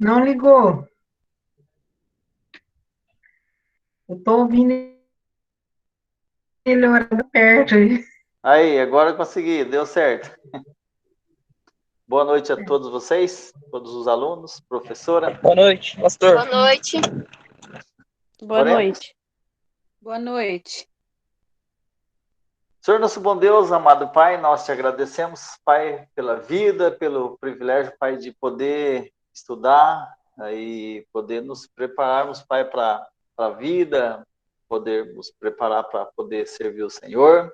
Não ligou. Eu estou ouvindo ele orando perto. Aí, agora eu consegui, deu certo. Boa noite a todos vocês, todos os alunos, professora. Boa noite, pastor. Boa noite. Boa Oremos. noite. Boa noite. Senhor nosso bom Deus, amado Pai, nós te agradecemos, Pai, pela vida, pelo privilégio, Pai, de poder estudar e poder nos prepararmos, Pai, para a vida, poder nos preparar para poder servir o Senhor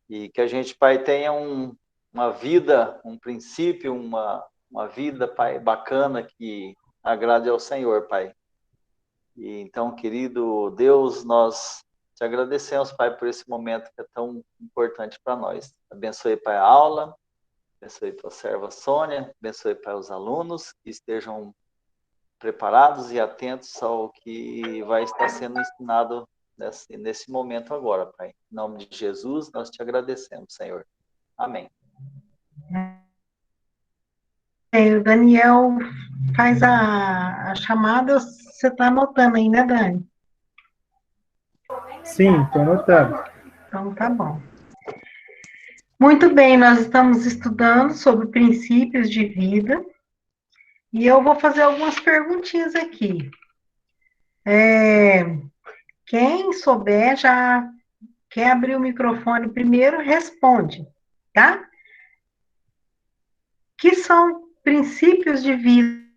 e que a gente, Pai, tenha uma vida, um princípio, uma vida, Pai, bacana que agrade ao Senhor, Pai. E então, querido Deus, nós te agradecemos, Pai, por esse momento que é tão importante para nós. Abençoe, Pai, a aula, abençoe tua serva Sônia, abençoe, Pai, os alunos que estejam preparados e atentos ao que vai estar sendo ensinado nesse momento agora, Pai. Em nome de Jesus, nós te agradecemos, Senhor. Amém. O Daniel faz a chamada, você está anotando aí, né, Dani? Sim, estou anotando. Então, tá bom. Muito bem, nós estamos estudando sobre princípios de vida e eu vou fazer algumas perguntinhas aqui. Quem souber já quer abrir o microfone primeiro, responde, tá? Que são princípios de vida?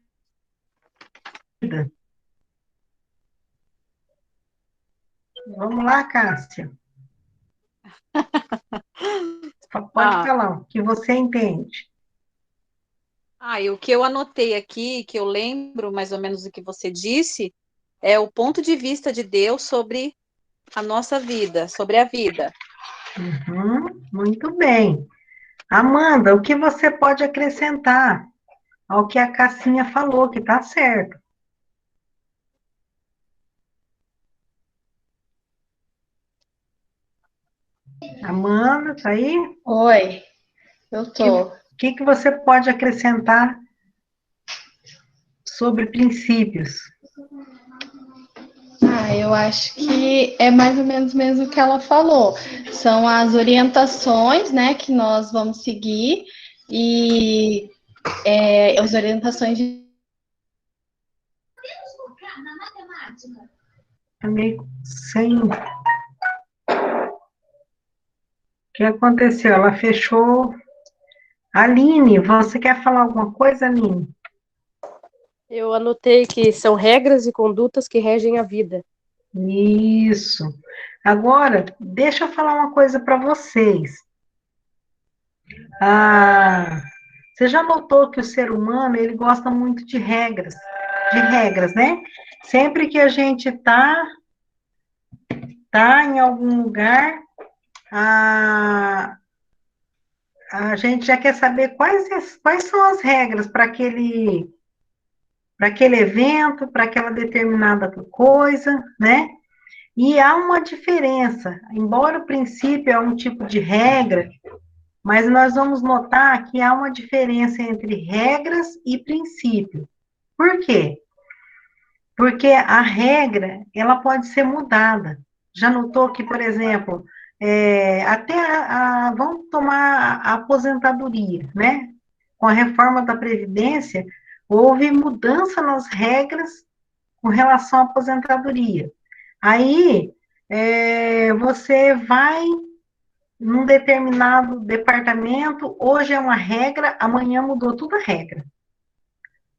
Vamos lá, Cássia. Pode falar o que você entende. E o que eu anotei aqui, que eu lembro mais ou menos do que você disse, é o ponto de vista de Deus sobre a nossa vida, sobre a vida. Muito bem. Amanda, o que você pode acrescentar ao que a Cassinha falou, que está certo? Amanda, tá aí? Oi, eu tô. O que você pode acrescentar sobre princípios? Eu acho que é mais ou menos mesmo o que ela falou. São as orientações, né, que nós vamos seguir e as orientações de... Meio sem... O que aconteceu? Ela fechou. Aline, você quer falar alguma coisa, Aline? Eu anotei que são regras e condutas que regem a vida. Isso. Agora, deixa eu falar uma coisa para vocês. Você já notou que o ser humano, ele gosta muito de regras, né? Sempre que a gente tá em algum lugar, a gente já quer saber quais são as regras para aquele evento, para aquela determinada coisa, né? E há uma diferença, embora o princípio é um tipo de regra, mas nós vamos notar que há uma diferença entre regras e princípio. Por quê? Porque a regra, ela pode ser mudada. Já notou que, por exemplo, vamos tomar a aposentadoria, né? Com a reforma da Previdência, houve mudança nas regras com relação à aposentadoria. Aí, você vai num determinado departamento, hoje é uma regra, amanhã mudou tudo a regra.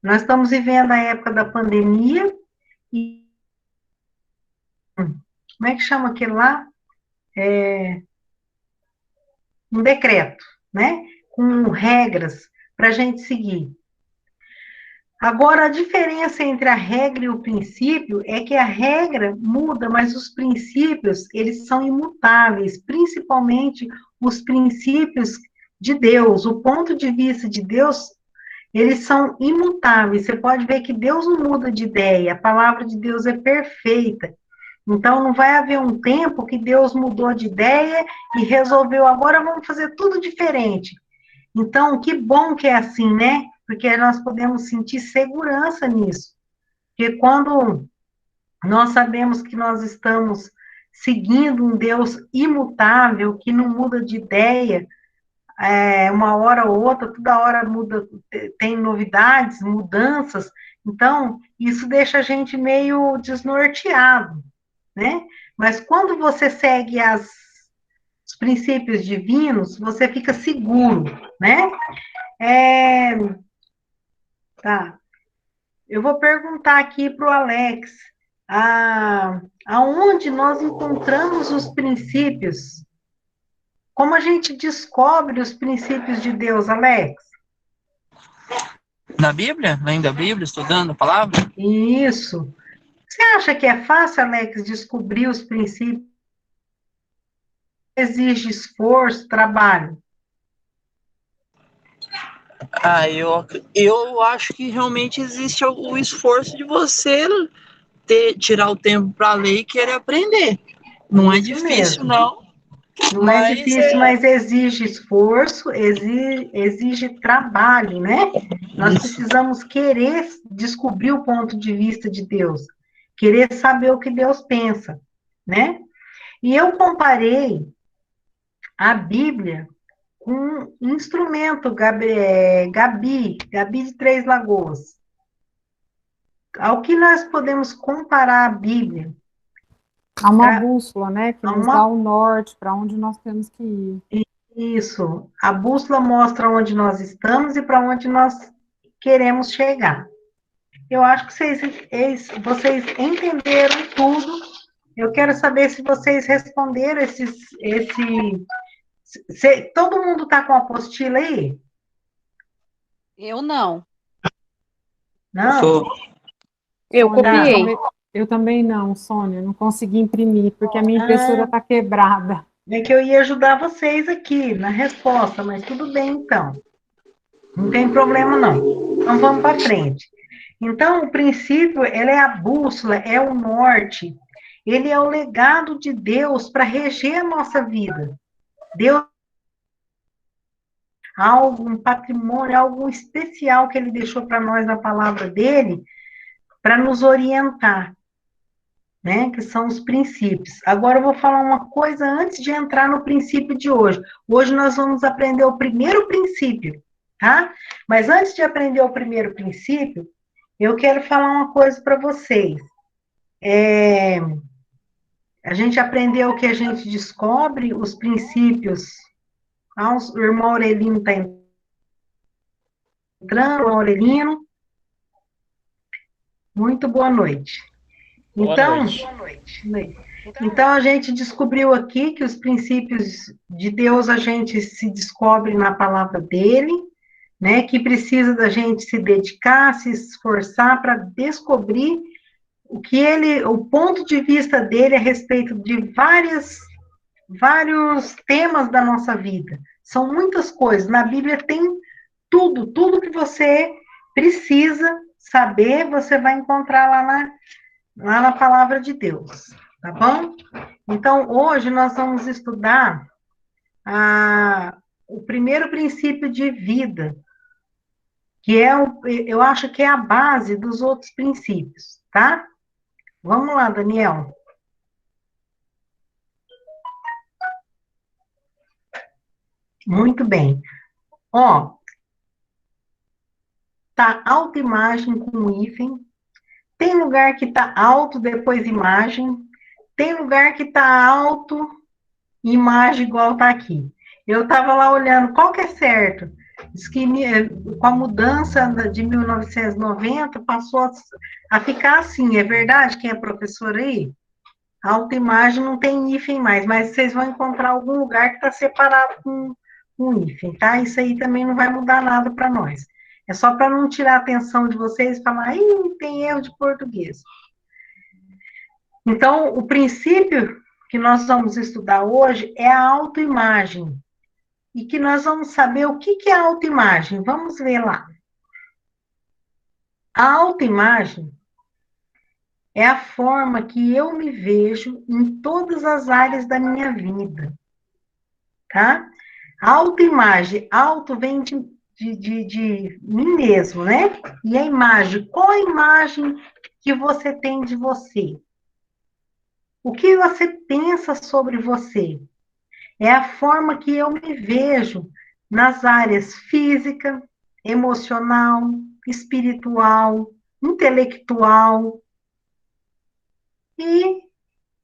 Nós estamos vivendo a época da pandemia e como é que chama aquilo lá? Um decreto, né? Com regras para a gente seguir. Agora, a diferença entre a regra e o princípio é que a regra muda, mas os princípios, eles são imutáveis, principalmente os princípios de Deus. O ponto de vista de Deus, eles são imutáveis. Você pode ver que Deus não muda de ideia, a palavra de Deus é perfeita. Então, não vai haver um tempo que Deus mudou de ideia e resolveu, agora vamos fazer tudo diferente. Então, que bom que é assim, né? porque nós podemos sentir segurança nisso. Porque quando nós sabemos que nós estamos seguindo um Deus imutável, que não muda de ideia, uma hora ou outra, toda hora muda, tem novidades, mudanças, então isso deixa a gente meio desnorteado, né? Mas quando você segue os princípios divinos, você fica seguro, né? Tá. Eu vou perguntar aqui para o Alex, aonde nós encontramos os princípios? Como a gente descobre os princípios de Deus, Alex? Na Bíblia? Lendo a Bíblia, estudando a palavra? Isso. Você acha que é fácil, Alex, descobrir os princípios? Exige esforço, trabalho? Eu acho que realmente existe o esforço de você tirar o tempo para ler e querer aprender. Não é difícil, mesmo. não. Não é difícil, mas exige esforço, exige trabalho, né? Nós precisamos querer descobrir o ponto de vista de Deus, querer saber o que Deus pensa, né? E eu comparei a Bíblia com um instrumento, Gabi de Três Lagoas. Ao que nós podemos comparar a Bíblia? Há uma bússola, né, que nos dá o norte, para onde nós temos que ir. Isso. A bússola mostra onde nós estamos e para onde nós queremos chegar. Eu acho que vocês entenderam tudo. Eu quero saber se vocês responderam todo mundo está com a apostila aí? Eu não. Não? Eu copiei. Eu também não, Sônia, não consegui imprimir, porque a minha impressora está quebrada. É que eu ia ajudar vocês aqui na resposta, mas tudo bem então. Não tem problema não. Então vamos para frente. Então, o princípio, ele é a bússola, é o norte. Ele é o legado de Deus para reger a nossa vida. Deus algo, um patrimônio, algo especial que ele deixou para nós na palavra dele, para nos orientar, né? Que são os princípios. Agora eu vou falar uma coisa antes de entrar no princípio de hoje. Hoje nós vamos aprender o primeiro princípio, tá? Mas antes de aprender o primeiro princípio, eu quero falar uma coisa para vocês. A gente aprendeu que a gente descobre os princípios. O irmão Aurelino está entrando, o Aurelino. Muito boa noite. Então, então, a gente descobriu aqui que os princípios de Deus a gente se descobre na palavra dele, né? Que precisa da gente se dedicar, se esforçar para descobrir o ponto de vista dele a respeito de vários temas da nossa vida. São muitas coisas. Na Bíblia tem tudo que você precisa saber, você vai encontrar lá na palavra de Deus, tá bom? Então, hoje nós vamos estudar o primeiro princípio de vida, que eu acho que é a base dos outros princípios, tá? Vamos lá, Daniel. Muito bem. Ó, tá autoimagem com hífen. Tem lugar que tá alto, depois imagem. Tem lugar que tá alto, imagem igual tá aqui. Eu tava lá olhando, qual que é certo? Diz que com a mudança de 1990, passou a ficar assim. É verdade? Quem é professor aí? A autoimagem não tem hífen mais, mas vocês vão encontrar algum lugar que está separado com hífen, tá? Isso aí também não vai mudar nada para nós. É só para não tirar a atenção de vocês e falar, tem erro de português. Então, o princípio que nós vamos estudar hoje é a autoimagem. E que nós vamos saber o que é a autoimagem. Vamos ver lá. A autoimagem é a forma que eu me vejo em todas as áreas da minha vida. Tá? Autoimagem. Auto vem de mim mesmo, né? E a imagem, qual a imagem que você tem de você? O que você pensa sobre você? É a forma que eu me vejo nas áreas física, emocional, espiritual, intelectual e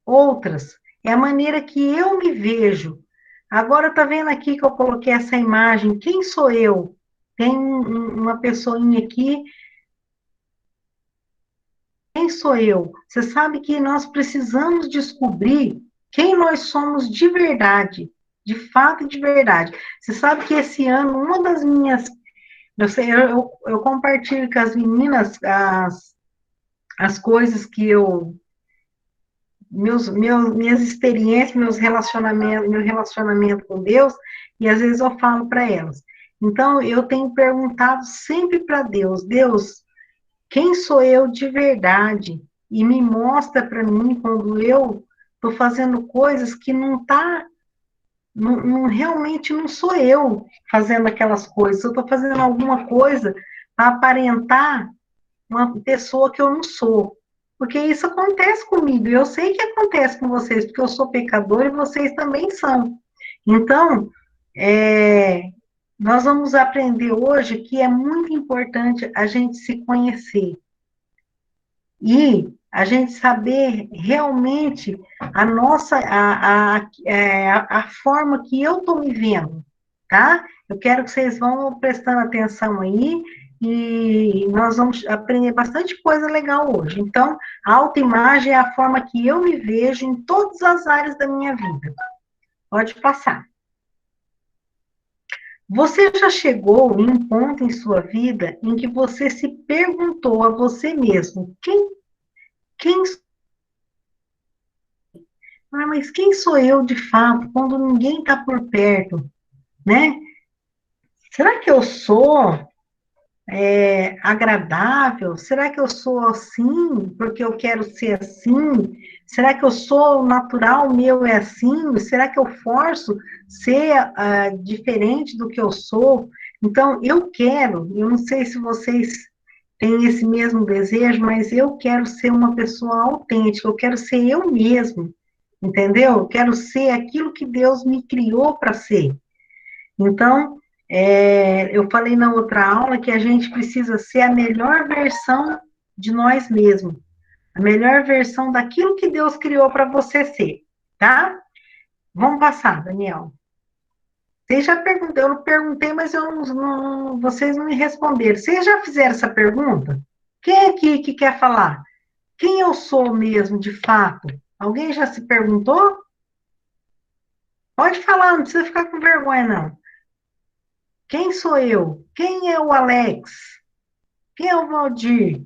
outras. É a maneira que eu me vejo. Agora, tá vendo aqui que eu coloquei essa imagem? Quem sou eu? Tem uma pessoinha aqui. Quem sou eu? Você sabe que nós precisamos descobrir quem nós somos de verdade, de fato e de verdade. Você sabe que esse ano, uma das minhas. Eu compartilho com as meninas as coisas que eu. Minhas experiências, meu relacionamento com Deus, e às vezes eu falo para elas. Então, eu tenho perguntado sempre para Deus: Deus, quem sou eu de verdade? E me mostra para mim quando eu estou fazendo coisas que realmente não sou eu fazendo aquelas coisas. Eu estou fazendo alguma coisa para aparentar uma pessoa que eu não sou. Porque isso acontece comigo, e eu sei que acontece com vocês, porque eu sou pecador e vocês também são. Então, nós vamos aprender hoje que é muito importante a gente se conhecer. E a gente saber realmente a forma que eu estou me vendo, tá? Eu quero que vocês vão prestando atenção aí, e nós vamos aprender bastante coisa legal hoje. Então, a autoimagem é a forma que eu me vejo em todas as áreas da minha vida. Pode passar. Você já chegou em um ponto em sua vida em que você se perguntou a você mesmo, quem mas quem sou eu de fato quando ninguém está por perto, né? Será que eu sou agradável? Será que eu sou assim porque eu quero ser assim? Será que eu sou natural meu é assim? Será que eu forço ser diferente do que eu sou? Então, eu não sei se vocês têm esse mesmo desejo, mas eu quero ser uma pessoa autêntica, eu quero ser eu mesmo. Entendeu? Eu quero ser aquilo que Deus me criou para ser. Então, eu falei na outra aula que a gente precisa ser a melhor versão de nós mesmos, a melhor versão daquilo que Deus criou para você ser, tá? Vamos passar, Daniel. Vocês já perguntaram, eu não perguntei, mas vocês não me responderam. Vocês já fizeram essa pergunta? Quem aqui que quer falar? Quem eu sou mesmo, de fato? Alguém já se perguntou? Pode falar, não precisa ficar com vergonha, não. Quem sou eu? Quem é o Alex? Quem é o Valdir?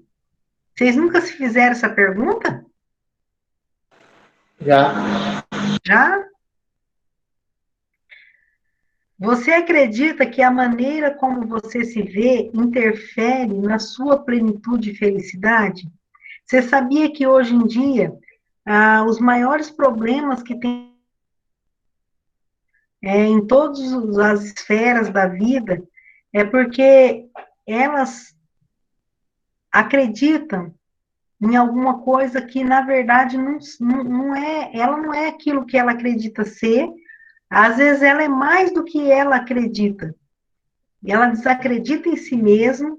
Vocês nunca se fizeram essa pergunta? Já. Já? Você acredita que a maneira como você se vê interfere na sua plenitude e felicidade? Você sabia que hoje em dia, os maiores problemas que tem em todas as esferas da vida é porque elas acreditam em alguma coisa que, na verdade, não é, ela não é aquilo que ela acredita ser, às vezes ela é mais do que ela acredita. Ela desacredita em si mesma,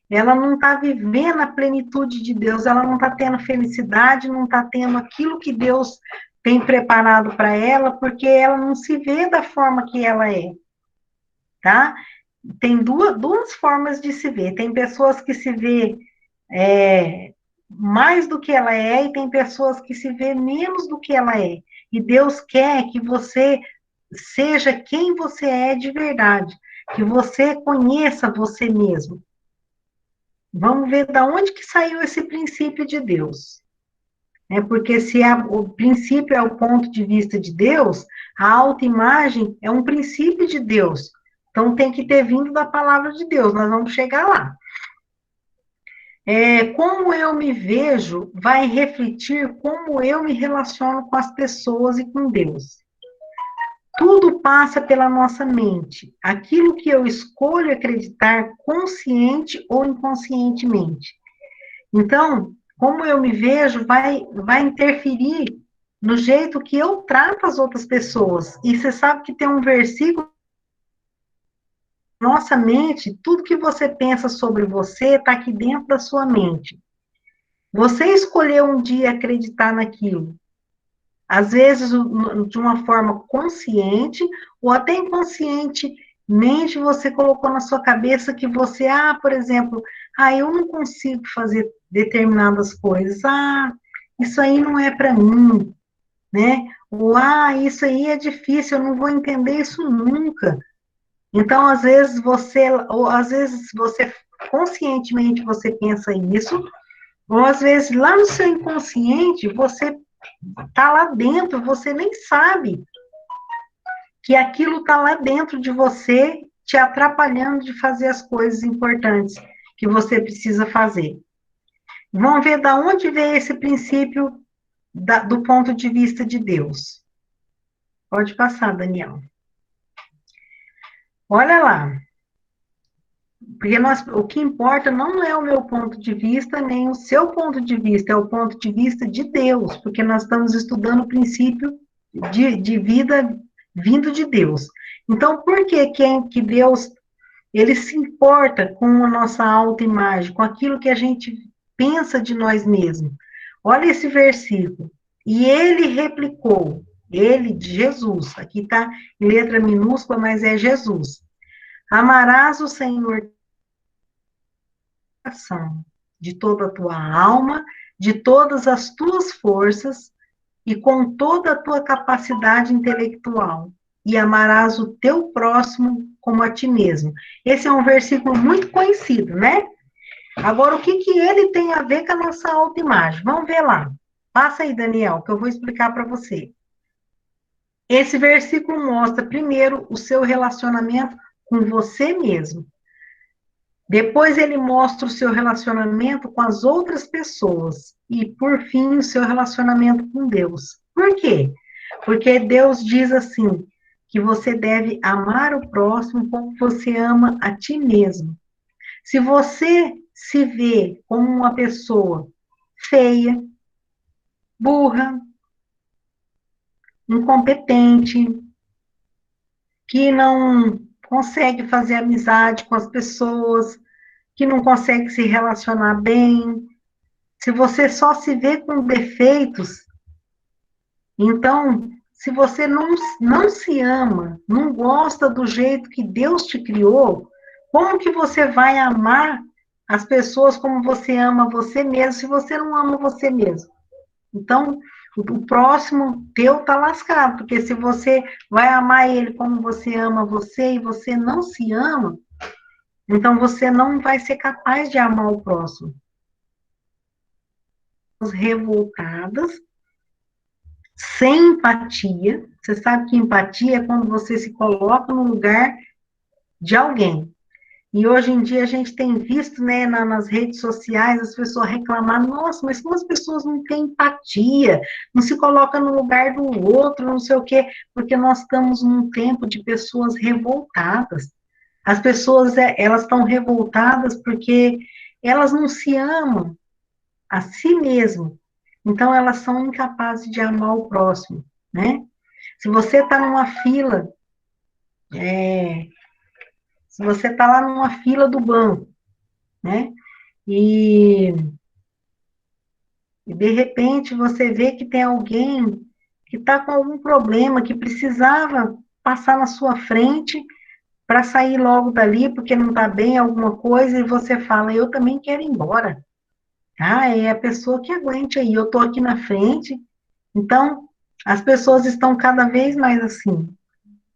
ela não está vivendo a plenitude de Deus, ela não está tendo felicidade, não está tendo aquilo que Deus tem preparado para ela, porque ela não se vê da forma que ela é, tá? Tem duas formas de se ver. Tem pessoas que se vê mais do que ela é, e tem pessoas que se vê menos do que ela é. E Deus quer que você seja quem você é de verdade, que você conheça você mesmo. Vamos ver de onde que saiu esse princípio de Deus. Porque se o princípio é o ponto de vista de Deus, a autoimagem é um princípio de Deus. Então tem que ter vindo da palavra de Deus, nós vamos chegar lá. Como eu me vejo vai refletir como eu me relaciono com as pessoas e com Deus. Tudo Tudo passa pela nossa mente. Aquilo que eu escolho acreditar consciente ou inconscientemente. Então, como eu me vejo, vai interferir no jeito que eu trato as outras pessoas. E você sabe que tem um versículo, nossa mente, tudo que você pensa sobre você está aqui dentro da sua mente. Você escolheu um dia acreditar naquilo. Às vezes, de uma forma consciente, ou até inconscientemente, você colocou na sua cabeça que você, por exemplo, eu não consigo fazer determinadas coisas, isso aí não é para mim, né? Ou, isso aí é difícil, eu não vou entender isso nunca. Então, às vezes você conscientemente você pensa isso, ou às vezes lá no seu inconsciente você tá lá dentro, você nem sabe que aquilo tá lá dentro de você, te atrapalhando de fazer as coisas importantes que você precisa fazer. Vamos ver da onde veio esse princípio do ponto de vista de Deus. Pode passar, Daniel. Olha lá. Porque o que importa não é o meu ponto de vista, nem o seu ponto de vista, é o ponto de vista de Deus, porque nós estamos estudando o princípio de vida vindo de Deus. Então, por que Deus, ele se importa com a nossa autoimagem, com aquilo que a gente pensa de nós mesmos? Olha esse versículo. E ele replicou, ele, Jesus, aqui está em letra minúscula, mas é Jesus. Amarás o Senhor de toda a tua alma, de todas as tuas forças e com toda a tua capacidade intelectual, e amarás o teu próximo como a ti mesmo. Esse é um versículo muito conhecido, né? Agora, o que ele tem a ver com a nossa autoimagem? Vamos ver lá. Passa aí, Daniel, que eu vou explicar para você. Esse versículo mostra, primeiro, o seu relacionamento com você mesmo. Depois ele mostra o seu relacionamento com as outras pessoas. E, por fim, o seu relacionamento com Deus. Por quê? Porque Deus diz assim, que você deve amar o próximo como você ama a ti mesmo. Se você se vê como uma pessoa feia, burra, incompetente, que não consegue fazer amizade com as pessoas, que não consegue se relacionar bem, se você só se vê com defeitos, então, se você não se ama, não gosta do jeito que Deus te criou, como que você vai amar as pessoas como você ama você mesmo, se você não ama você mesmo? Então, o próximo teu tá lascado, porque se você vai amar ele como você ama você e você não se ama, então você não vai ser capaz de amar o próximo. Revoltadas, sem empatia. Você sabe que empatia é quando você se coloca no lugar de alguém. E hoje em dia a gente tem visto, né, nas redes sociais, as pessoas reclamar, nossa, mas como as pessoas não têm empatia, não se colocam no lugar do outro, não sei o quê, porque nós estamos num tempo de pessoas revoltadas. As pessoas, elas estão revoltadas porque elas não se amam a si mesmas. Então, elas são incapazes de amar o próximo, né? Se você está numa fila, se você está lá numa fila do banco, né? E de repente você vê que tem alguém que está com algum problema, que precisava passar na sua frente para sair logo dali, porque não está bem alguma coisa, e você fala, eu também quero ir embora. É a pessoa que aguente aí, eu estou aqui na frente. Então, as pessoas estão cada vez mais assim,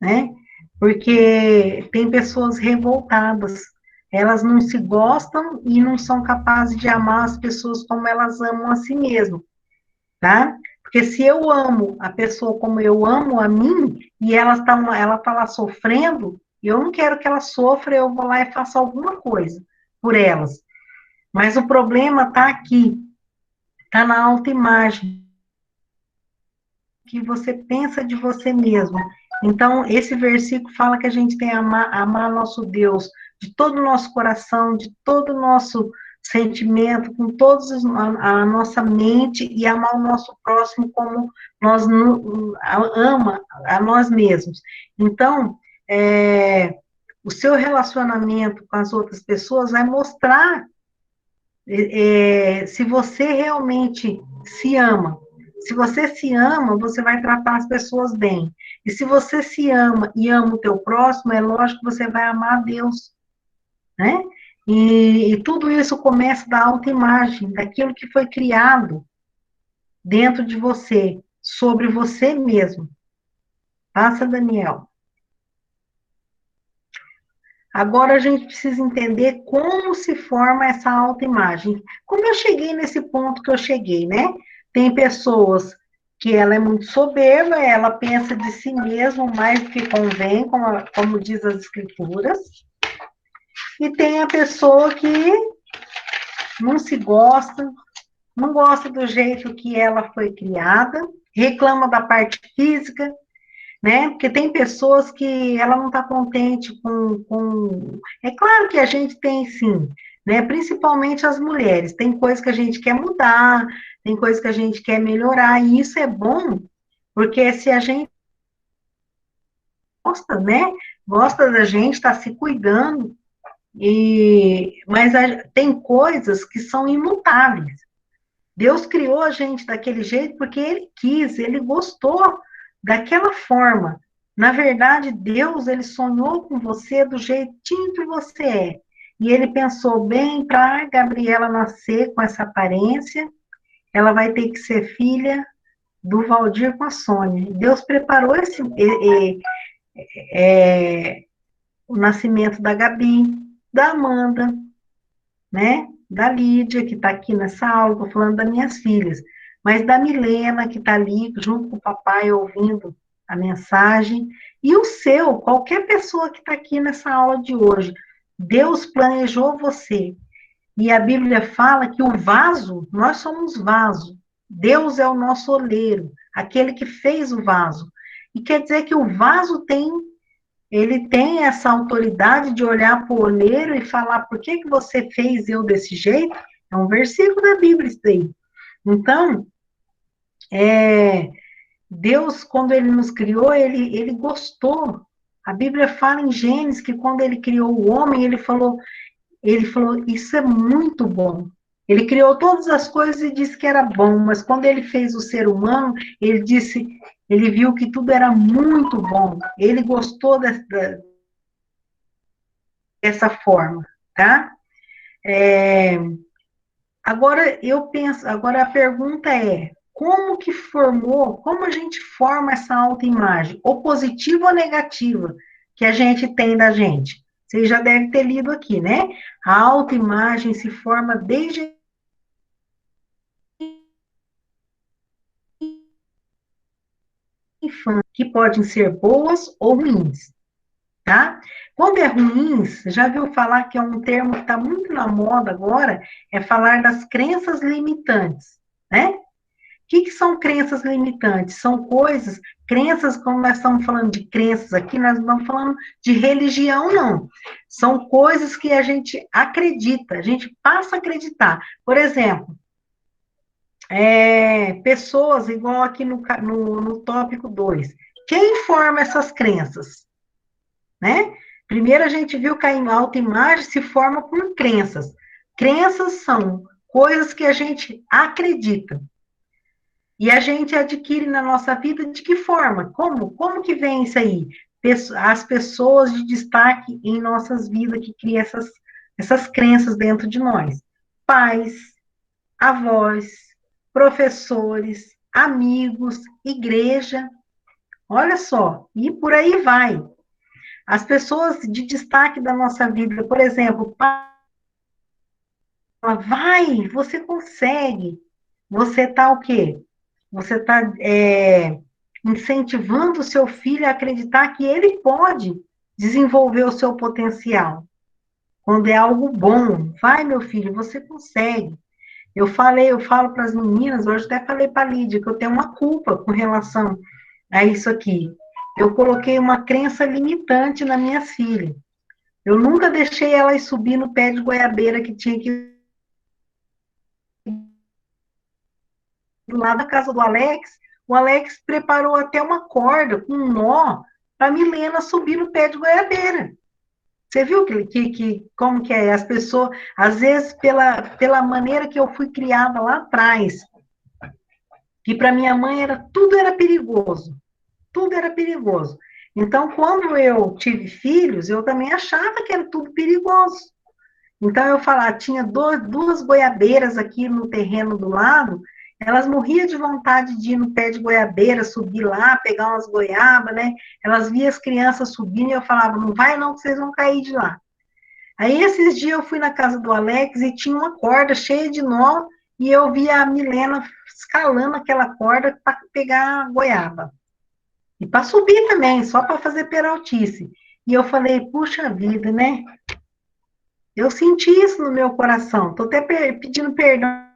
né? Porque tem pessoas revoltadas, elas não se gostam e não são capazes de amar as pessoas como elas amam a si mesmas, tá? Porque se eu amo a pessoa como eu amo a mim, e ela tá lá sofrendo, eu não quero que ela sofra, eu vou lá e faço alguma coisa por elas. Mas o problema está aqui, está na autoimagem, que você pensa de você mesmo. Então, esse versículo fala que a gente tem que amar nosso Deus de todo o nosso coração, de todo o nosso sentimento, com toda a nossa mente, e amar o nosso próximo como nós ama a nós mesmos. Então, o seu relacionamento com as outras pessoas vai mostrar se você realmente se ama. Se você se ama, você vai tratar as pessoas bem. E se você se ama e ama o teu próximo, é lógico que você vai amar a Deus, né? E tudo isso começa da autoimagem, daquilo que foi criado dentro de você, sobre você mesmo. Passa, Daniel. Agora a gente precisa entender como se forma essa autoimagem. Como eu cheguei nesse ponto que eu cheguei, né? Tem pessoas que ela é muito soberba, ela pensa de si mesma mais do que convém, como diz as escrituras. E tem a pessoa que não se gosta, não gosta do jeito que ela foi criada, reclama da parte física, né? Porque tem pessoas que ela não está contente com... É claro que a gente tem, sim, né? Principalmente as mulheres. Tem coisas que a gente quer mudar, tem coisas que a gente quer melhorar, e isso é bom, porque se a gente gosta, né? Gosta da gente, está se cuidando, mas tem coisas que são imutáveis. Deus criou a gente daquele jeito porque Ele quis, Ele gostou daquela forma. Na verdade, Deus, Ele sonhou com você do jeitinho que você é. E Ele pensou bem para a Gabriela nascer com essa aparência, ela vai ter que ser filha do Valdir com a Sônia. Deus preparou o nascimento da Gabi, da Amanda, né? Da Lídia, que está aqui nessa aula, estou falando das minhas filhas, mas da Milena, que está ali junto com o papai ouvindo a mensagem, e o seu, qualquer pessoa que está aqui nessa aula de hoje. Deus planejou você. E a Bíblia fala que o vaso, nós somos vaso. Deus é o nosso oleiro, aquele que fez o vaso. E quer dizer que o vaso ele tem essa autoridade de olhar para o olheiro e falar, por que você fez eu desse jeito? É um versículo da Bíblia isso daí. Então, Deus, quando Ele nos criou, Ele gostou. A Bíblia fala em Gênesis que quando Ele criou o homem, Ele falou, isso é muito bom. Ele criou todas as coisas e disse que era bom, mas quando Ele fez o ser humano, Ele viu que tudo era muito bom. Ele gostou dessa forma, tá? Agora a pergunta é, como a gente forma essa autoimagem, ou positiva ou negativa, que a gente tem da gente? Vocês já devem ter lido aqui, né? A autoimagem se forma desde infância, que podem ser boas ou ruins, tá? Quando é ruins, já viu falar que é um termo que está muito na moda agora, é falar das crenças limitantes, né? O que são crenças limitantes? São crenças, como nós estamos falando de crenças aqui, nós não estamos falando de religião, não. São coisas que a gente acredita, a gente passa a acreditar. Por exemplo, pessoas, igual aqui no tópico 2, quem forma essas crenças? Né? Primeiro a gente viu que a autoimagem se forma por crenças. Crenças são coisas que a gente acredita. E a gente adquire na nossa vida de que forma? Como que vem isso aí? As pessoas de destaque em nossas vidas que criam essas crenças dentro de nós. Pais, avós, professores, amigos, igreja. Olha só, e por aí vai. As pessoas de destaque da nossa vida, por exemplo, vai, você consegue. Você está o quê? Você está incentivando o seu filho a acreditar que ele pode desenvolver o seu potencial. Quando é algo bom, vai, meu filho, você consegue. Eu falo para as meninas, hoje até falei para a Lídia, que eu tenho uma culpa com relação a isso aqui. eu coloquei uma crença limitante na minha filha. Eu nunca deixei ela subir no pé de goiabeira que tinha que do lado da casa do Alex. O Alex preparou até uma corda com um nó para a Milena subir no pé de goiabeira. Você viu como que é? As pessoas, às vezes, pela maneira que eu fui criada lá atrás, que para minha mãe tudo era perigoso. Tudo era perigoso. Então, quando eu tive filhos, eu também achava que era tudo perigoso. Então, eu falava, tinha duas goiabeiras aqui no terreno do lado, elas morriam de vontade de ir no pé de goiabeira, subir lá, pegar umas goiabas, né? Elas viam as crianças subindo e eu falava, não vai não, que vocês vão cair de lá. Aí, esses dias, eu fui na casa do Alex e tinha uma corda cheia de nó e eu vi a Milena escalando aquela corda para pegar a goiaba. E para subir também, só para fazer peraltice. E eu falei, puxa vida, né? Eu senti isso no meu coração. Estou até pedindo perdão.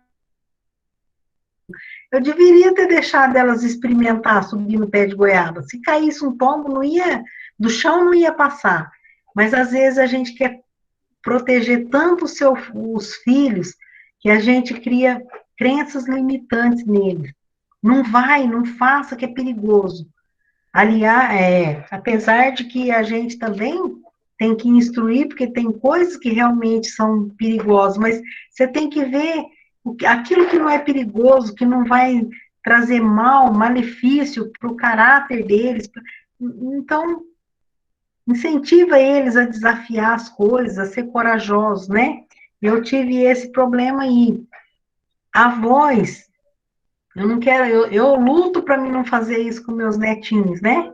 Eu deveria ter deixado elas experimentar subir no pé de goiaba. Se caísse um tombo, do chão não ia passar. Mas às vezes a gente quer proteger tanto os filhos que a gente cria crenças limitantes neles. Não vai, não faça, que é perigoso. Aliás, apesar de que a gente também tem que instruir, porque tem coisas que realmente são perigosas, mas você tem que ver aquilo que não é perigoso, que não vai trazer malefício para o caráter deles. Então, incentiva eles a desafiar as coisas, a ser corajosos, né? Eu tive esse problema aí. Avós, eu não quero, eu luto para mim não fazer isso com meus netinhos, né?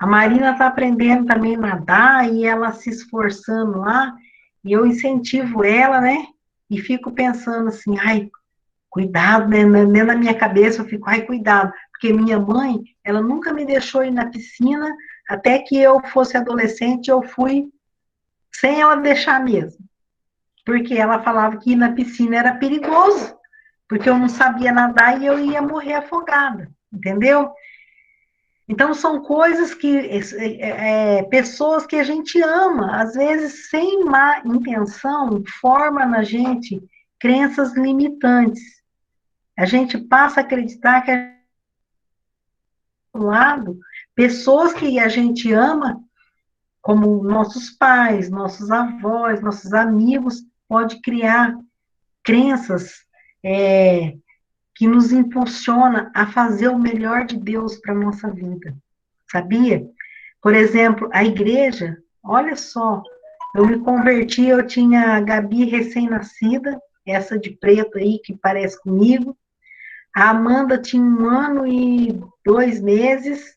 A Marina está aprendendo também a nadar e ela se esforçando lá, e eu incentivo ela, né? E fico pensando assim, ai, cuidado, né? Dentro da minha cabeça eu fico, ai, cuidado, porque minha mãe, ela nunca me deixou ir na piscina, até que eu fosse adolescente, eu fui sem ela deixar mesmo. Porque ela falava que ir na piscina era perigoso, porque eu não sabia nadar e eu ia morrer afogada, entendeu? Então, são coisas que, pessoas que a gente ama, às vezes sem má intenção, forma na gente crenças limitantes. A gente passa a acreditar que, do lado, pessoas que a gente ama, como nossos pais, nossos avós, nossos amigos, pode criar crenças que nos impulsiona a fazer o melhor de Deus para a nossa vida. Sabia? Por exemplo, a igreja, olha só, eu me converti, eu tinha a Gabi recém-nascida, essa de preto aí, que parece comigo. A Amanda tinha 1 ano e 2 meses.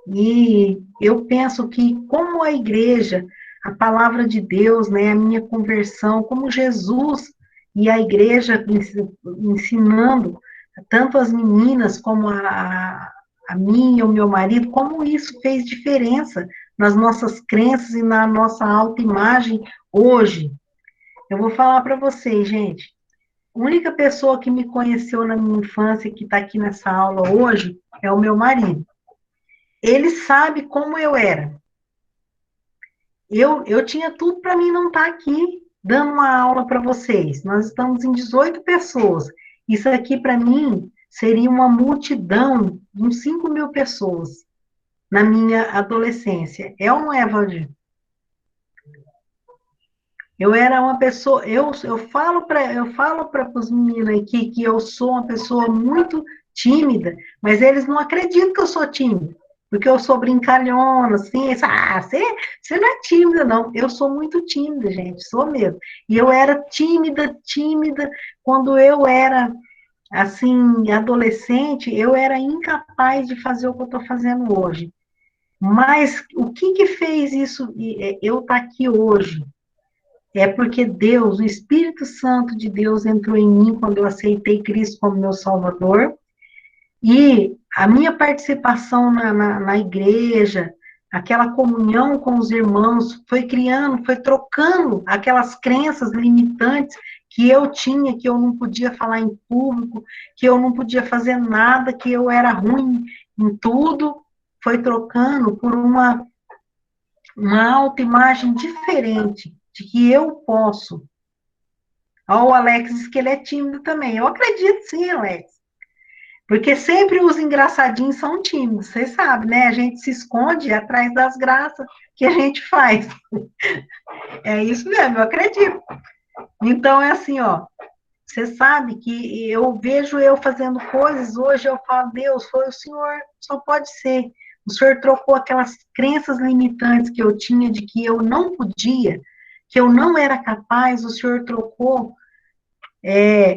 E eu penso que, como a igreja, a palavra de Deus, né, a minha conversão, como Jesus e a igreja ensinando tanto as meninas como a mim e o meu marido, como isso fez diferença nas nossas crenças e na nossa autoimagem hoje. Eu vou falar para vocês, gente, a única pessoa que me conheceu na minha infância, que está aqui nessa aula hoje, é o meu marido. Ele sabe como eu era. Eu tinha tudo para mim não estar aqui dando uma aula para vocês. Nós estamos em 18 pessoas. Isso aqui, para mim, seria uma multidão de uns 5.000 pessoas na minha adolescência. É ou não é, Valdir? Eu era uma pessoa... Eu falo para os meninos aqui que eu sou uma pessoa muito tímida, mas eles não acreditam que eu sou tímida. Porque eu sou brincalhona, assim, você não é tímida, não. Eu sou muito tímida, gente, sou mesmo. E eu era tímida, quando eu era, assim, adolescente, eu era incapaz de fazer o que eu estou fazendo hoje. Mas o que fez isso, eu estar aqui hoje? É porque Deus, o Espírito Santo de Deus entrou em mim quando eu aceitei Cristo como meu Salvador, e a minha participação na igreja, aquela comunhão com os irmãos, foi criando, foi trocando aquelas crenças limitantes que eu tinha, que eu não podia falar em público, que eu não podia fazer nada, que eu era ruim em tudo. foi trocando por uma autoimagem diferente, de que eu posso. Ó, o Alex diz que ele é tímido também. Eu acredito sim, Alex. Porque sempre os engraçadinhos são tímidos, vocês sabem, né? A gente se esconde atrás das graças que a gente faz. É isso mesmo, eu acredito. Então, é assim, ó. Você sabe que eu vejo eu fazendo coisas, hoje eu falo, Deus, foi o Senhor, só pode ser. O Senhor trocou aquelas crenças limitantes que eu tinha de que eu não podia, que eu não era capaz, o Senhor trocou,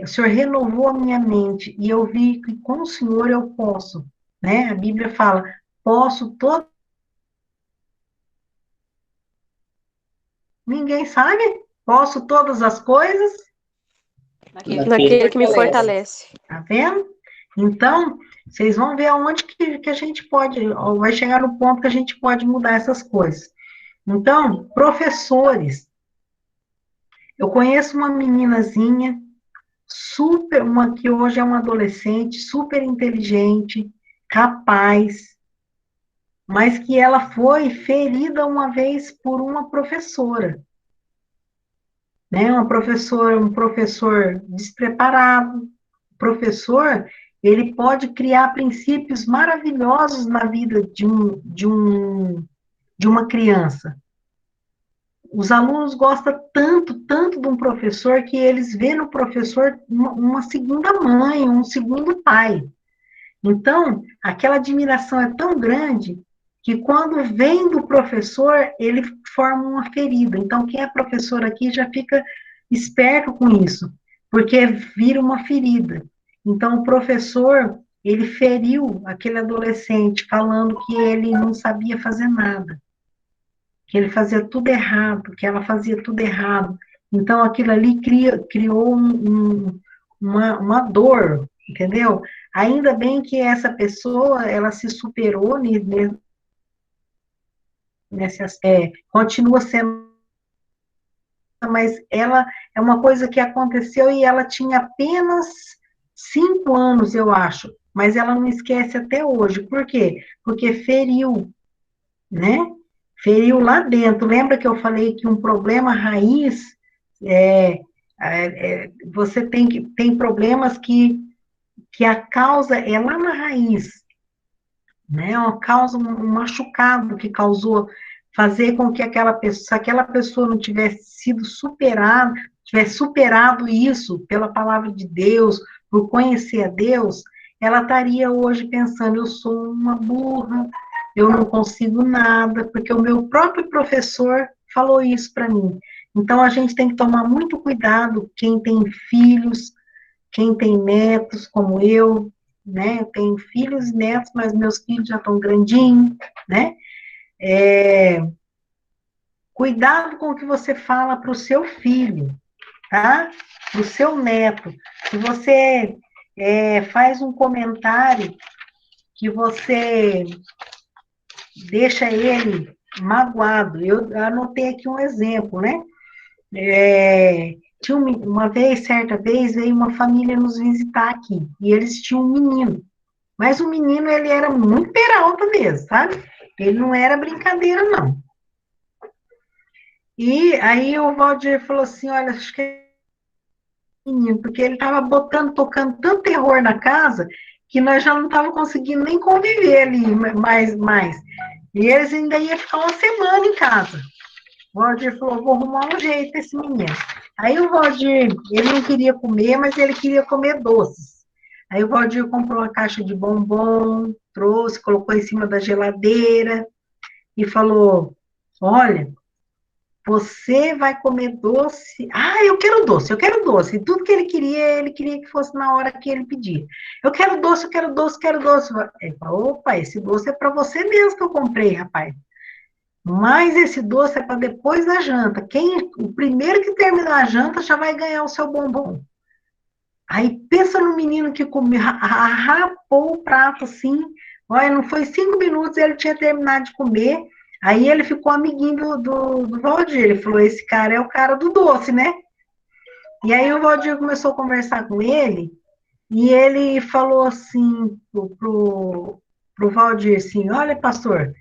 o Senhor renovou a minha mente, e eu vi que com o Senhor eu posso, né? A Bíblia fala, posso todo. Ninguém sabe? Posso todas as coisas? Naquele que me fortalece. Tá vendo? Então, vocês vão ver aonde que a gente pode, vai chegar no ponto que a gente pode mudar essas coisas. Então, professores, eu conheço uma meninazinha, super, uma que hoje é uma adolescente, super inteligente, capaz, mas que ela foi ferida uma vez por uma professora, né? Um professor despreparado. O professor, ele pode criar princípios maravilhosos na vida de uma criança. Os alunos gostam tanto de um professor que eles veem no professor uma segunda mãe, um segundo pai. Então, aquela admiração é tão grande que quando vem do professor, ele forma uma ferida. Então, quem é professor aqui já fica esperto com isso, porque vira uma ferida. Então, o professor, ele feriu aquele adolescente, falando que ele não sabia fazer nada, que ele fazia tudo errado, que ela fazia tudo errado. Então, aquilo ali criou uma dor, entendeu? Ainda bem que essa pessoa, ela se superou nesse aspecto, continua sendo, mas ela é uma coisa que aconteceu e ela tinha apenas 5 anos, eu acho, mas ela não esquece até hoje. Por quê? Porque feriu, né? Feriu lá dentro. Lembra que eu falei que um problema raiz você tem problemas que a causa é lá na raiz, né? Uma causa, um machucado que causou, fazer com que se aquela pessoa não tivesse sido superada, tivesse superado isso pela palavra de Deus, por conhecer a Deus, ela estaria hoje pensando, eu sou uma burra, eu não consigo nada, porque o meu próprio professor falou isso para mim. Então, a gente tem que tomar muito cuidado, quem tem filhos, quem tem netos, como eu, né? Eu tenho filhos e netos, mas meus filhos já estão grandinhos, né? Cuidado com o que você fala para o seu filho, tá? Para o seu neto. Se você faz um comentário que você deixa ele magoado. Eu anotei aqui um exemplo, né? Tinha certa vez, veio uma família nos visitar aqui, e eles tinham um menino. Mas o menino, ele era muito peralta mesmo, sabe? Ele não era brincadeira, não. E aí o Valdir falou assim, olha, acho que é menino, porque ele estava tocando tanto terror na casa, que nós já não estávamos conseguindo nem conviver ali mais. E eles ainda iam ficar uma semana em casa. O Valdir falou, vou arrumar um jeito esse menino. Aí o Valdir, ele não queria comer, mas ele queria comer doces. Aí o Valdir comprou uma caixa de bombom, trouxe, colocou em cima da geladeira e falou, olha, você vai comer doce. Ah, eu quero doce, eu quero doce. E tudo que ele queria que fosse na hora que ele pedia. Eu quero doce, eu quero doce, quero doce. Ele falou, opa, esse doce é para você mesmo que eu comprei, rapaz. Mas esse doce é para depois da janta. O primeiro que terminar a janta já vai ganhar o seu bombom. Aí pensa no menino que comeu, arrapou o prato assim. Olha, não foi 5 minutos, ele tinha terminado de comer. Aí ele ficou amiguinho do Valdir. Ele falou: esse cara é o cara do doce, né? E aí o Valdir começou a conversar com ele. E ele falou assim pro pro Valdir assim, olha, pastor,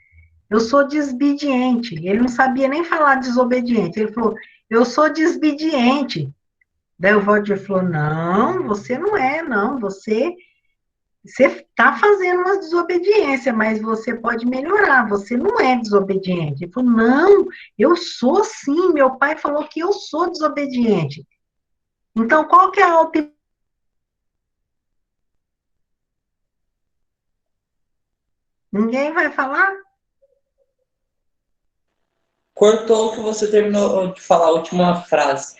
eu sou desobediente. Ele não sabia nem falar desobediente. Ele falou, eu sou desobediente. Daí o Valdir falou, não, você não é, não. Você está fazendo uma desobediência, mas você pode melhorar. Você não é desobediente. Ele falou, não, eu sou sim. Meu pai falou que eu sou desobediente. Então, qual que é a opinião? Ninguém vai falar? Cortou que você terminou de falar a última frase.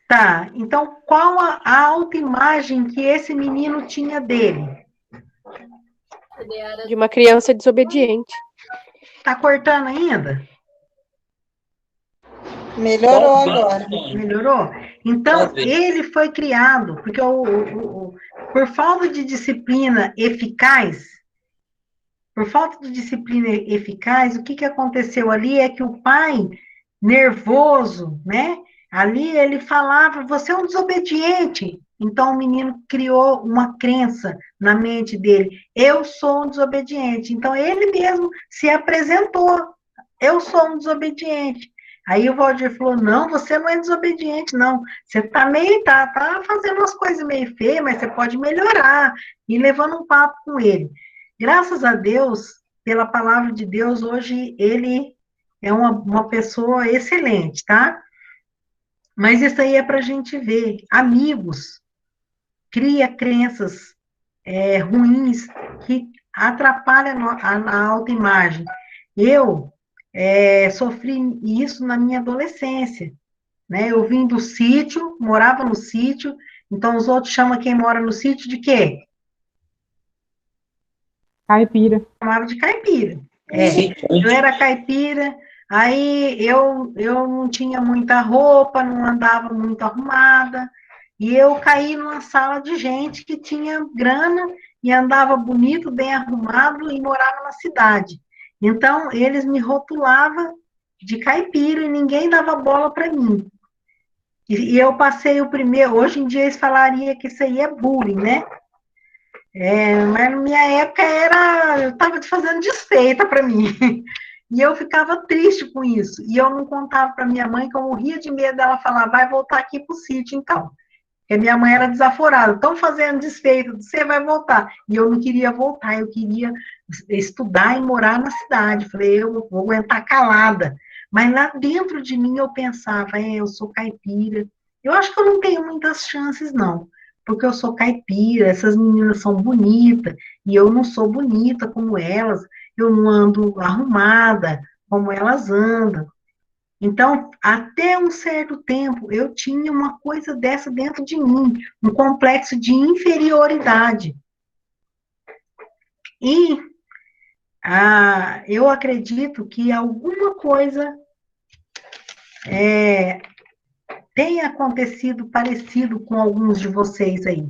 Tá, então qual a autoimagem que esse menino tinha dele? De uma criança desobediente. Tá cortando ainda? Melhorou agora. Melhorou? Então, ele foi criado, porque por falta de disciplina eficaz, o que aconteceu ali é que o pai, nervoso, né? Ali ele falava, você é um desobediente. Então o menino criou uma crença na mente dele, eu sou um desobediente. Então ele mesmo se apresentou, eu sou um desobediente. Aí o Valdir falou, não, você não é desobediente, não. Você tá fazendo umas coisas meio feias, mas você pode melhorar. E levando um papo com ele. Graças a Deus, pela palavra de Deus, hoje ele é uma pessoa excelente, tá? Mas isso aí é para a gente ver. Amigos cria crenças ruins que atrapalham a autoimagem. Eu sofri isso na minha adolescência, né? Eu vim do sítio, morava no sítio, então os outros chamam quem mora no sítio de quê? Caipira. Chamava de caipira. Eu era caipira, aí eu não tinha muita roupa, não andava muito arrumada, e eu caí numa sala de gente que tinha grana e andava bonito, bem arrumado e morava na cidade. Então, eles me rotulavam de caipira e ninguém dava bola para mim. E eu passei o primeiro, hoje em dia eles falariam que isso aí é bullying, né? Mas na minha época eu estava fazendo desfeita para mim. E eu ficava triste com isso. E eu não contava para minha mãe, que eu morria de medo dela falar, vai voltar aqui para o sítio, então. Porque minha mãe era desaforada. Estão fazendo desfeita, você vai voltar. E eu não queria voltar, eu queria estudar e morar na cidade. Falei, eu vou aguentar calada. Mas lá dentro de mim eu pensava, eu sou caipira. Eu acho que eu não tenho muitas chances, não. Porque eu sou caipira, essas meninas são bonitas, e eu não sou bonita como elas, eu não ando arrumada como elas andam. Então, até um certo tempo, eu tinha uma coisa dessa dentro de mim, um complexo de inferioridade. E eu acredito que alguma coisa tenha acontecido parecido com alguns de vocês aí.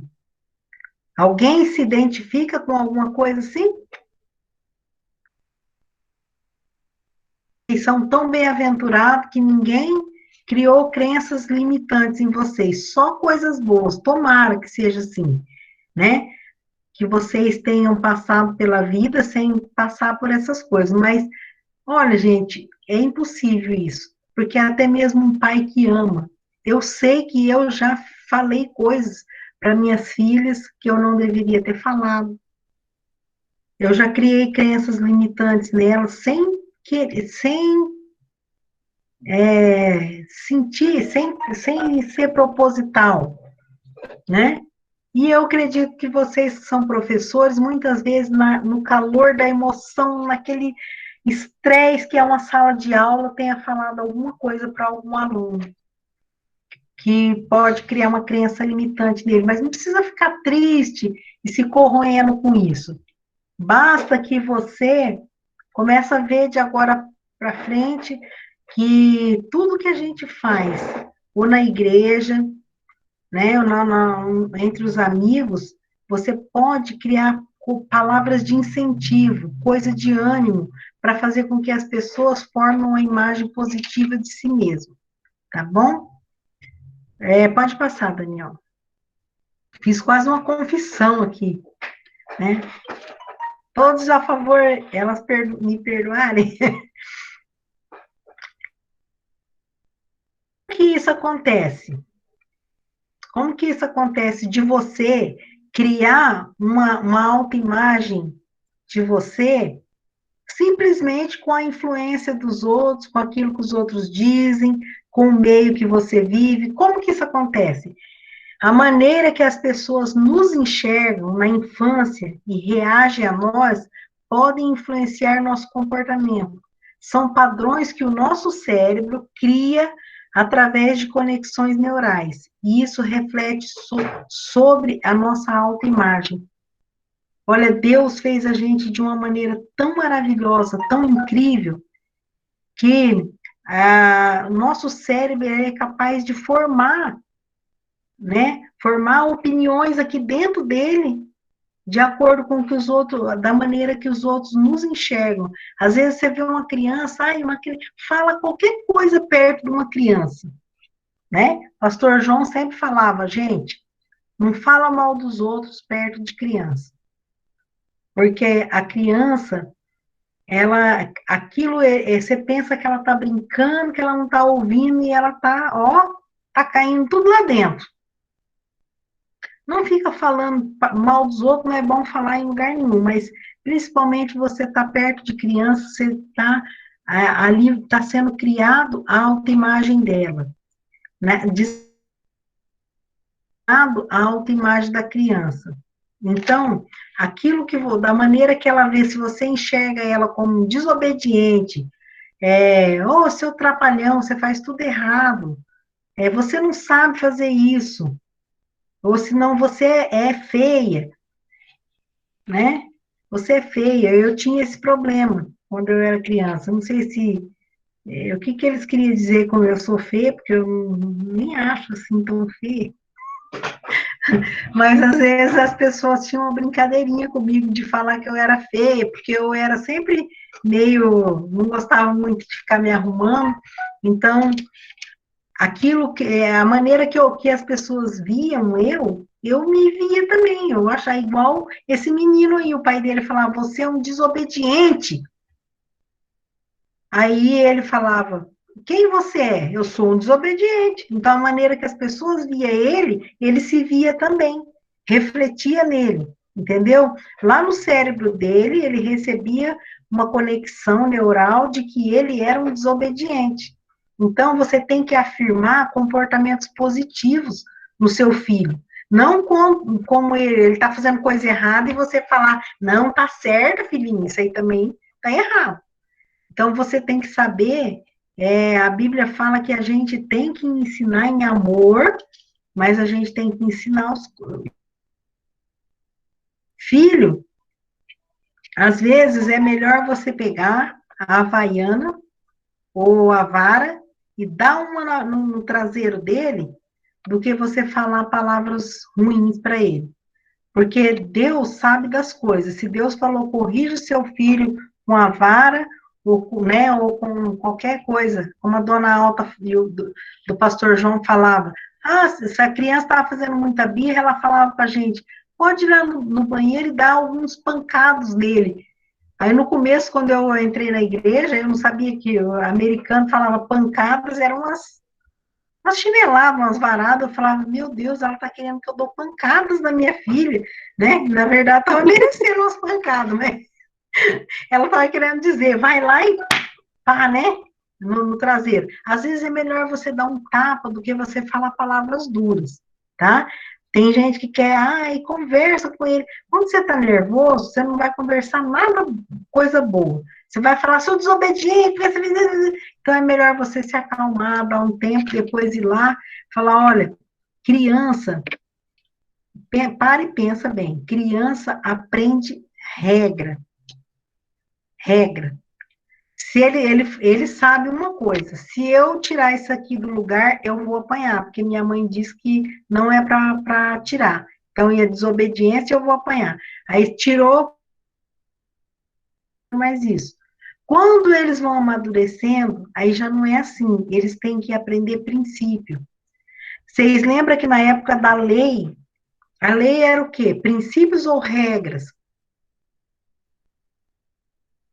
Alguém se identifica com alguma coisa assim? E são tão bem-aventurados que ninguém criou crenças limitantes em vocês, só coisas boas. Tomara que seja assim, né? Que vocês tenham passado pela vida sem passar por essas coisas. Mas, olha, gente, é impossível isso, porque até mesmo um pai que ama. Eu sei que eu já falei coisas para minhas filhas que eu não deveria ter falado. Eu já criei crenças limitantes nelas sem sentir, sem ser proposital, né? E eu acredito que vocês que são professores, muitas vezes no calor da emoção, naquele estresse que é uma sala de aula, tenha falado alguma coisa para algum aluno, que pode criar uma crença limitante nele, mas não precisa ficar triste e se corroendo com isso. Basta que você comece a ver de agora para frente que tudo que a gente faz, ou na igreja, né, ou entre os amigos, você pode criar palavras de incentivo, coisa de ânimo, para fazer com que as pessoas formem uma imagem positiva de si mesmo, tá bom? Pode passar, Daniel. Fiz quase uma confissão aqui, né? Todos a favor, elas me perdoarem. Como que isso acontece? Como que isso acontece de você criar uma autoimagem de você simplesmente com a influência dos outros, com aquilo que os outros dizem, com o meio que você vive? Como que isso acontece? A maneira que as pessoas nos enxergam na infância e reagem a nós podem influenciar nosso comportamento. São padrões que o nosso cérebro cria através de conexões neurais. E isso reflete sobre a nossa autoimagem. Olha, Deus fez a gente de uma maneira tão maravilhosa, tão incrível, que o nosso cérebro é capaz de formar, né? Formar opiniões aqui dentro dele, de acordo com que os outros, da maneira que os outros nos enxergam. Às vezes você vê uma criança, fala qualquer coisa perto de uma criança, né? Pastor João sempre falava, gente, não fala mal dos outros perto de criança. Porque a criança, você pensa que ela está brincando, que ela não está ouvindo, e ela tá caindo tudo lá dentro. Não fica falando mal dos outros, não é bom falar em lugar nenhum, mas principalmente você está perto de criança, você está ali, está sendo criado a autoimagem dela, né? A autoimagem da criança. Então, da maneira que ela vê, se você enxerga ela como desobediente, seu trapalhão, você faz tudo errado, você não sabe fazer isso, ou senão você é feia, né? Você é feia. Eu tinha esse problema quando eu era criança. Não sei o que eles queriam dizer com eu sou feia, porque eu nem acho assim tão feia. Mas às vezes as pessoas tinham uma brincadeirinha comigo de falar que eu era feia, porque eu era sempre não gostava muito de ficar me arrumando. Então, a maneira que as pessoas viam eu me via também. Eu achava igual esse menino aí, o pai dele falava, você é um desobediente. Aí ele falava, quem você é? Eu sou um desobediente. Então, a maneira que as pessoas via ele se via também, refletia nele, entendeu? Lá no cérebro dele, ele recebia uma conexão neural de que ele era um desobediente. Então, você tem que afirmar comportamentos positivos no seu filho. Não como ele está fazendo coisa errada e você falar, não, tá certo, filhinho, isso aí também tá errado. Então, você tem que saber, a Bíblia fala que a gente tem que ensinar em amor, mas a gente tem que ensinar os filho. Às vezes, é melhor você pegar a havaiana ou a vara e dar uma no traseiro dele, do que você falar palavras ruins para ele. Porque Deus sabe das coisas. Se Deus falou, corrija o seu filho com a vara, ou com qualquer coisa, como a dona Alta do pastor João falava, se a criança estava fazendo muita birra, ela falava para a gente, pode ir lá no banheiro e dar alguns pancados nele. Aí no começo, quando eu entrei na igreja, eu não sabia que o americano falava pancadas, eram umas chineladas, umas varadas, eu falava, meu Deus, ela está querendo que eu dou pancadas na minha filha, né? Na verdade, estava merecendo umas pancadas, né? Ela estava querendo dizer, vai lá e pá, né? No traseiro. Às vezes é melhor você dar um tapa do que você falar palavras duras, tá? Tem gente que quer, e conversa com ele. Quando você está nervoso, você não vai conversar nada, coisa boa. Você vai falar, sou desobediente. Então é melhor você se acalmar, dar um tempo, depois ir lá, falar, olha, criança, para e pensa bem, criança aprende regra. Regra. Se ele sabe uma coisa, se eu tirar isso aqui do lugar, eu vou apanhar, porque minha mãe disse que não é para tirar. Então, é desobediência, eu vou apanhar. Aí tirou mais isso. Quando eles vão amadurecendo, aí já não é assim, eles têm que aprender princípio. Vocês lembram que na época da lei, a lei era o quê? Princípios ou regras?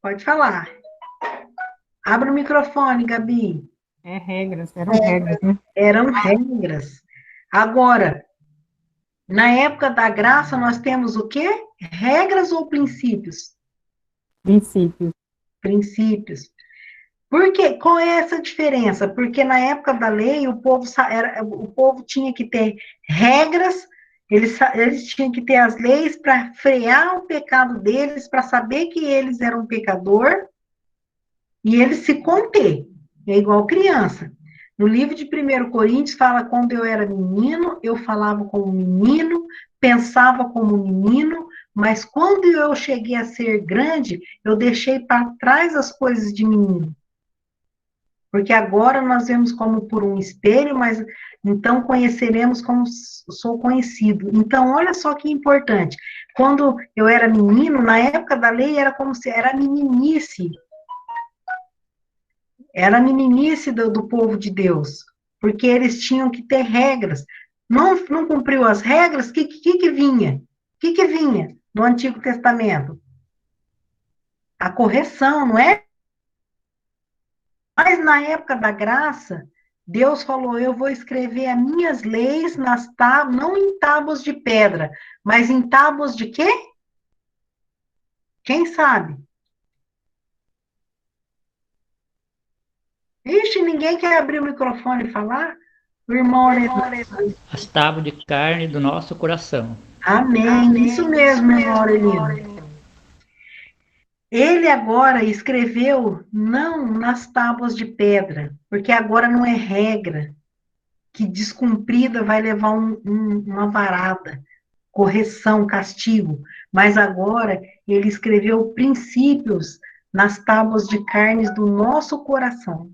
Pode falar. Abra o microfone, Gabi. Eram regras, né? Eram regras. Agora, na época da graça, nós temos o quê? Regras ou princípios? Princípios. Princípios. Por quê? Qual é essa diferença? Porque na época da lei, o povo tinha que ter regras, eles tinham que ter as leis para frear o pecado deles, para saber que eles eram pecador, e eles se conter. É igual criança. No livro de 1 Coríntios fala, quando eu era menino, eu falava como menino, pensava como menino, mas quando eu cheguei a ser grande, eu deixei para trás as coisas de menino. Porque agora nós vemos como por um espelho, mas então conheceremos como sou conhecido. Então, olha só que importante. Quando eu era menino, na época da lei, era como se era meninice. Era a meninice do povo de Deus, porque eles tinham que ter regras. Não cumpriu as regras, o que vinha? O que vinha no Antigo Testamento? A correção, não é? Mas na época da graça, Deus falou, eu vou escrever as minhas leis nas tábuas, não em tábuas de pedra, mas em tábuas de quê? Quem sabe? Ixi, ninguém quer abrir o microfone e falar? O irmão Aurelino. As tábuas de carne do nosso coração. Amém. Isso mesmo, irmão Aurelino. Ele agora escreveu não nas tábuas de pedra, porque agora não é regra que descumprida vai levar uma varada, correção, castigo, mas agora ele escreveu princípios nas tábuas de carnes do nosso coração.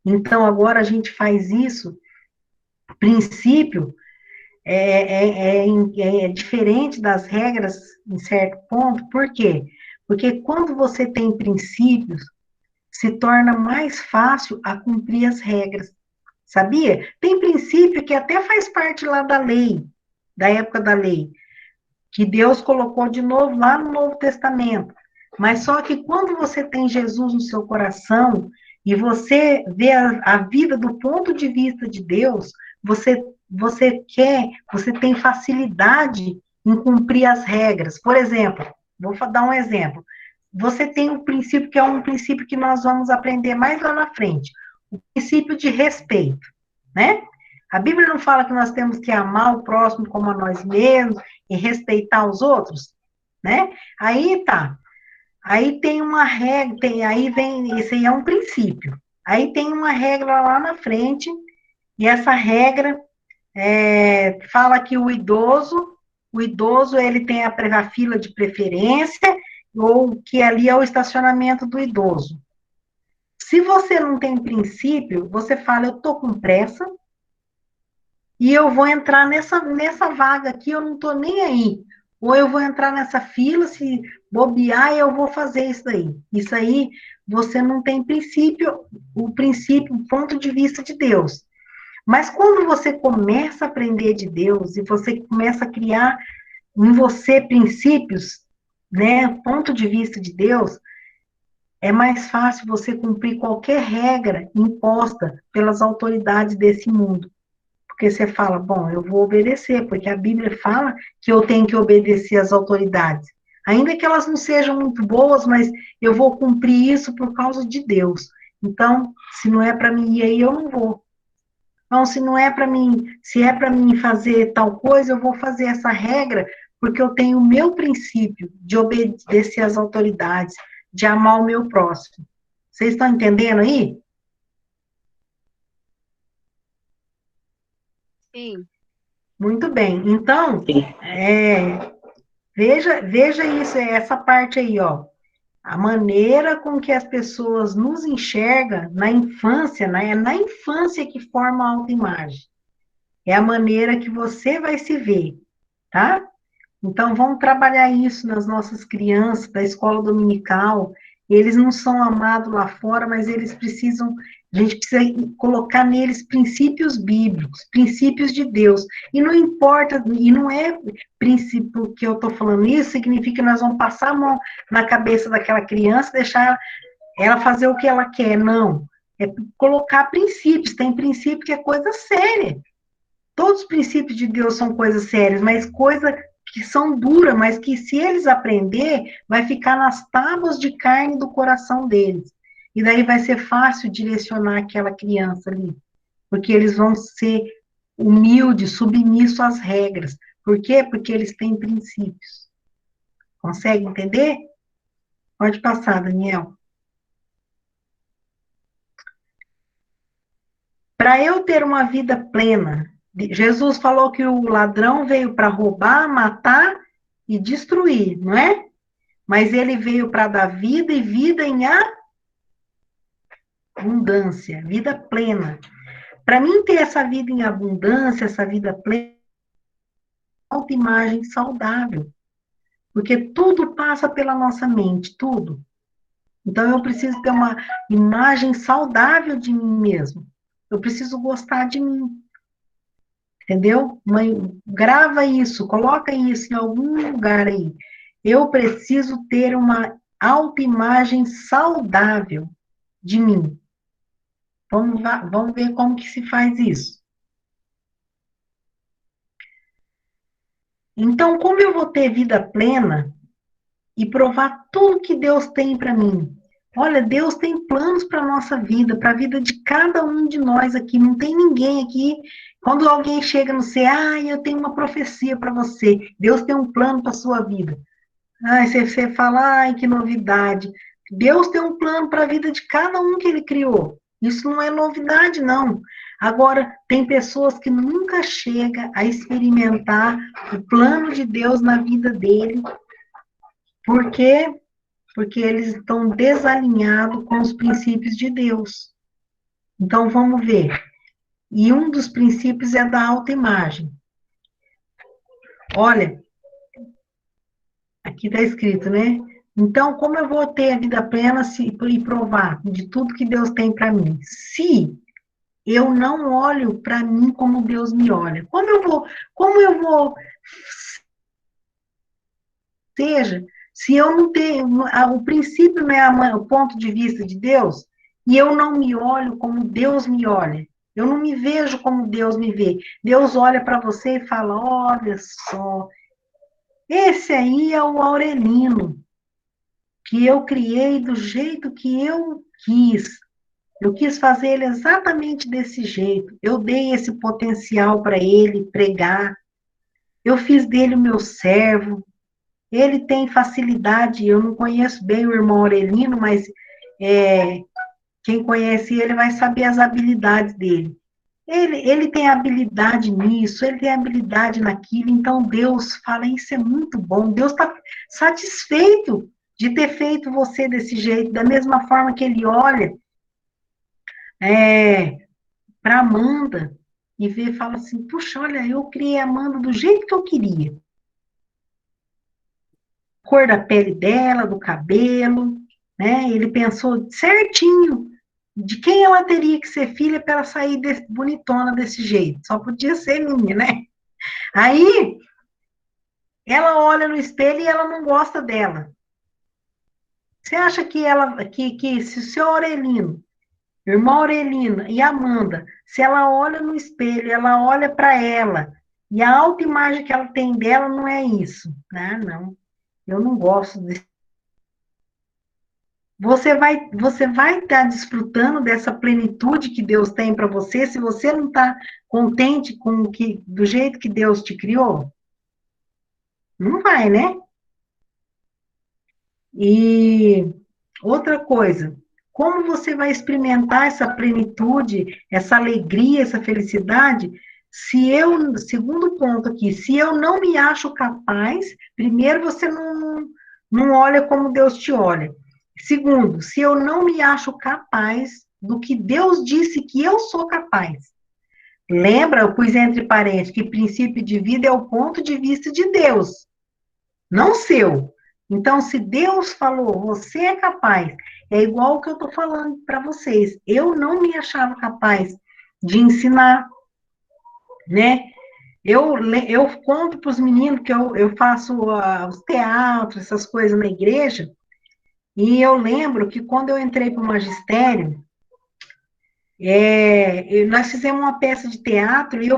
Então agora a gente faz isso, princípio é diferente das regras em certo ponto, por quê? Porque quando você tem princípios, se torna mais fácil a cumprir as regras. Sabia? Tem princípio que até faz parte lá da lei, da época da lei, que Deus colocou de novo lá no Novo Testamento. Mas só que quando você tem Jesus no seu coração e você vê a vida do ponto de vista de Deus, você tem facilidade em cumprir as regras. Por exemplo, vou dar um exemplo. Você tem um princípio que é um princípio que nós vamos aprender mais lá na frente, o princípio de respeito, né? A Bíblia não fala que nós temos que amar o próximo como a nós mesmos e respeitar os outros, né? Aí tá. Aí tem uma regra, aí vem, isso aí é um princípio. Aí tem uma regra lá na frente, e essa regra fala que o idoso ele tem a fila de preferência, ou que ali é o estacionamento do idoso. Se você não tem princípio, você fala, eu tô com pressa, e eu vou entrar nessa vaga aqui, eu não tô nem aí. Ou eu vou entrar nessa fila, se bobear, eu vou fazer isso aí. Isso aí, você não tem princípio, o ponto de vista de Deus. Mas quando você começa a aprender de Deus, e você começa a criar em você princípios, né, ponto de vista de Deus, é mais fácil você cumprir qualquer regra imposta pelas autoridades desse mundo. Porque você fala, bom, eu vou obedecer, porque a Bíblia fala que eu tenho que obedecer às autoridades. Ainda que elas não sejam muito boas, mas eu vou cumprir isso por causa de Deus. Então, se não é para mim ir aí, eu não vou. Então, se não é para mim, se é para mim fazer tal coisa, eu vou fazer essa regra, porque eu tenho o meu princípio de obedecer às autoridades, de amar o meu próximo. Vocês estão entendendo aí? Sim. Muito bem. Então, veja isso, essa parte aí, ó. A maneira com que as pessoas nos enxergam na infância, né? É na infância que forma a autoimagem. É a maneira que você vai se ver, tá? Então, vamos trabalhar isso nas nossas crianças, da escola dominical, Eles não são amados lá fora, mas a gente precisa colocar neles princípios bíblicos, princípios de Deus. E não importa, e não é princípio que eu estou falando isso, significa que nós vamos passar a mão na cabeça daquela criança, deixar ela fazer o que ela quer. Não. É colocar princípios. Tem princípio que é coisa séria. Todos os princípios de Deus são coisas sérias, mas coisas que são duras, mas que se eles aprender, vai ficar nas tábuas de carne do coração deles. E daí vai ser fácil direcionar aquela criança ali, porque eles vão ser humildes, submissos às regras. Por quê? Porque eles têm princípios. Consegue entender? Pode passar, Daniel. Para eu ter uma vida plena, Jesus falou que o ladrão veio para roubar, matar e destruir, não é? Mas ele veio para dar vida e vida em abundância, vida plena. Para mim ter essa vida em abundância, essa vida plena, autoimagem saudável. Porque tudo passa pela nossa mente, tudo. Então eu preciso ter uma imagem saudável de mim mesmo. Eu preciso gostar de mim. Entendeu? Mãe, grava isso, coloca isso em algum lugar aí. Eu preciso ter uma autoimagem saudável de mim. Vamos ver como que se faz isso. Então, como eu vou ter vida plena e provar tudo que Deus tem para mim? Olha, Deus tem planos para a nossa vida, para a vida de cada um de nós aqui. Não tem ninguém aqui. Quando alguém chega no céu, eu tenho uma profecia para você. Deus tem um plano para a sua vida. Você fala, que novidade. Deus tem um plano para a vida de cada um que Ele criou. Isso não é novidade, não. Agora, tem pessoas que nunca chegam a experimentar o plano de Deus na vida dele. Por quê? Porque eles estão desalinhados com os princípios de Deus. Então, vamos ver. E um dos princípios é da autoimagem. Olha, aqui está escrito, né? Então, como eu vou ter a vida plena e provar de tudo que Deus tem para mim? Se eu não olho para mim como Deus me olha. Como eu vou, seja, se eu não tenho, o princípio não é o ponto de vista de Deus, e eu não me olho como Deus me olha, eu não me vejo como Deus me vê. Deus olha para você e fala, olha só, esse aí é o Aurelino, que eu criei do jeito que eu quis. Eu quis fazer ele exatamente desse jeito. Eu dei esse potencial para ele pregar. Eu fiz dele o meu servo. Ele tem facilidade. Eu não conheço bem o irmão Aurelino, mas quem conhece ele vai saber as habilidades dele. Ele tem habilidade nisso, ele tem habilidade naquilo. Então Deus fala, isso é muito bom. Deus está satisfeito de ter feito você desse jeito, da mesma forma que ele olha para Amanda e vê, fala assim, puxa, olha, eu criei a Amanda do jeito que eu queria. Cor da pele dela, do cabelo, né? Ele pensou certinho de quem ela teria que ser filha para ela sair bonitona desse jeito. Só podia ser minha, né? Aí, ela olha no espelho e ela não gosta dela. Você acha que se o seu Aurelino, irmã Aurelina e Amanda, se ela olha no espelho, ela olha para ela, e a autoimagem que ela tem dela não é isso. Não, eu não gosto desse. Você vai estar desfrutando dessa plenitude que Deus tem para você, se você não está contente do jeito que Deus te criou? Não vai, né? E outra coisa, como você vai experimentar essa plenitude, essa alegria, essa felicidade, segundo ponto aqui, se eu não me acho capaz, primeiro você não olha como Deus te olha. Segundo, se eu não me acho capaz do que Deus disse que eu sou capaz. Lembra, eu pus entre parênteses, que princípio de vida é o ponto de vista de Deus, não seu. Então, se Deus falou, você é capaz, é igual o que eu estou falando para vocês. Eu não me achava capaz de ensinar, né? Eu conto para os meninos que eu faço os teatros, essas coisas na igreja, e eu lembro que quando eu entrei para o magistério, nós fizemos uma peça de teatro, e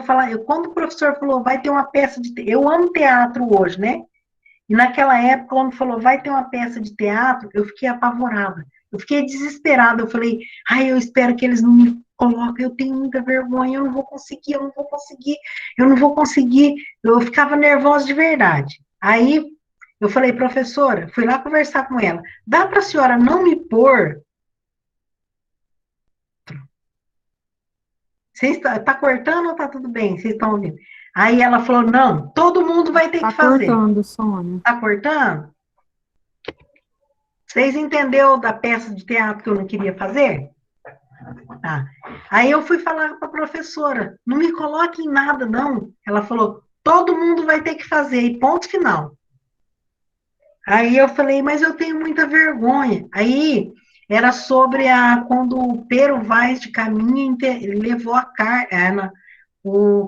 quando o professor falou, vai ter uma peça de teatro, eu amo teatro hoje, né? E naquela época, quando falou, vai ter uma peça de teatro, eu fiquei apavorada. Eu fiquei desesperada. Eu falei, ai, eu espero que eles não me coloquem, eu tenho muita vergonha, eu não vou conseguir, eu não vou conseguir, eu não vou conseguir. Eu ficava nervosa de verdade. Aí, eu falei, professora, fui lá conversar com ela, dá para a senhora não me pôr? Tá cortando ou tá tudo bem? Vocês estão ouvindo? Aí ela falou, não, todo mundo vai ter que fazer. Tá cortando, Sônia. Tá cortando? Vocês entenderam da peça de teatro que eu não queria fazer? Tá. Aí eu fui falar com a professora, não me coloque em nada, não. Ela falou, todo mundo vai ter que fazer, e ponto final. Aí eu falei, mas eu tenho muita vergonha. Aí era sobre quando o Pero Vaz de Caminha levou a carta.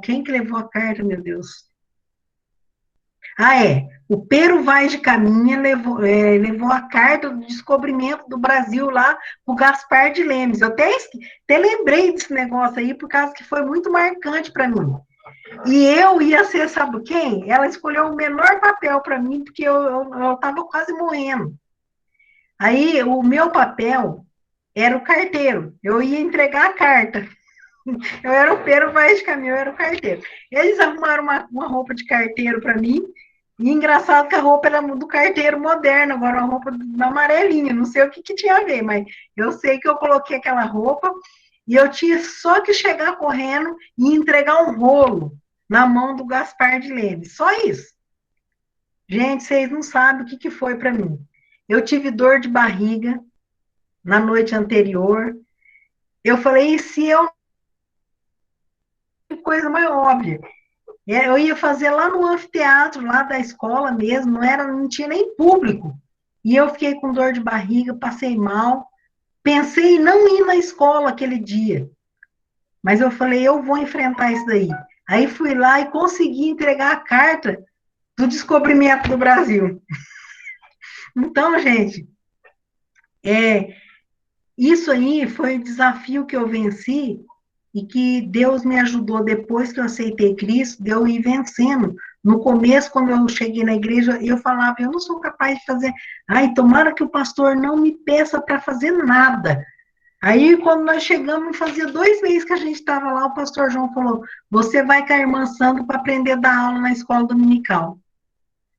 Quem que levou a carta, meu Deus? O Pero Vaz de Caminha levou a carta do descobrimento do Brasil lá para o Gaspar de Lemes. Eu até lembrei desse negócio aí, por causa que foi muito marcante para mim. E eu ia ser, sabe quem? Ela escolheu o menor papel para mim, porque eu estava quase morrendo. Aí, o meu papel era o carteiro. Eu ia entregar a carta. Eu era o Pero Vaz de Caminha, eu era o carteiro. Eles arrumaram uma roupa de carteiro para mim. E engraçado que a roupa era do carteiro moderno, agora uma roupa amarelinha, não sei o que tinha a ver, mas eu sei que eu coloquei aquela roupa e eu tinha só que chegar correndo e entregar um rolo na mão do Gaspar de Lemes, só isso. Gente, vocês não sabem o que foi para mim. Eu tive dor de barriga na noite anterior, eu falei, e se eu... coisa mais óbvia. Eu ia fazer lá no anfiteatro, lá da escola mesmo, não tinha nem público. E eu fiquei com dor de barriga, passei mal. Pensei em não ir na escola aquele dia. Mas eu falei, eu vou enfrentar isso daí. Aí fui lá e consegui entregar a carta do descobrimento do Brasil. Então, gente, isso aí foi o desafio que eu venci e que Deus me ajudou depois que eu aceitei Cristo, de eu ir vencendo. No começo, quando eu cheguei na igreja, eu falava, eu não sou capaz de fazer, tomara que o pastor não me peça para fazer nada. Aí, quando nós chegamos, fazia 2 meses que a gente estava lá, o pastor João falou, você vai com a irmã Sandra para aprender a dar aula na escola dominical.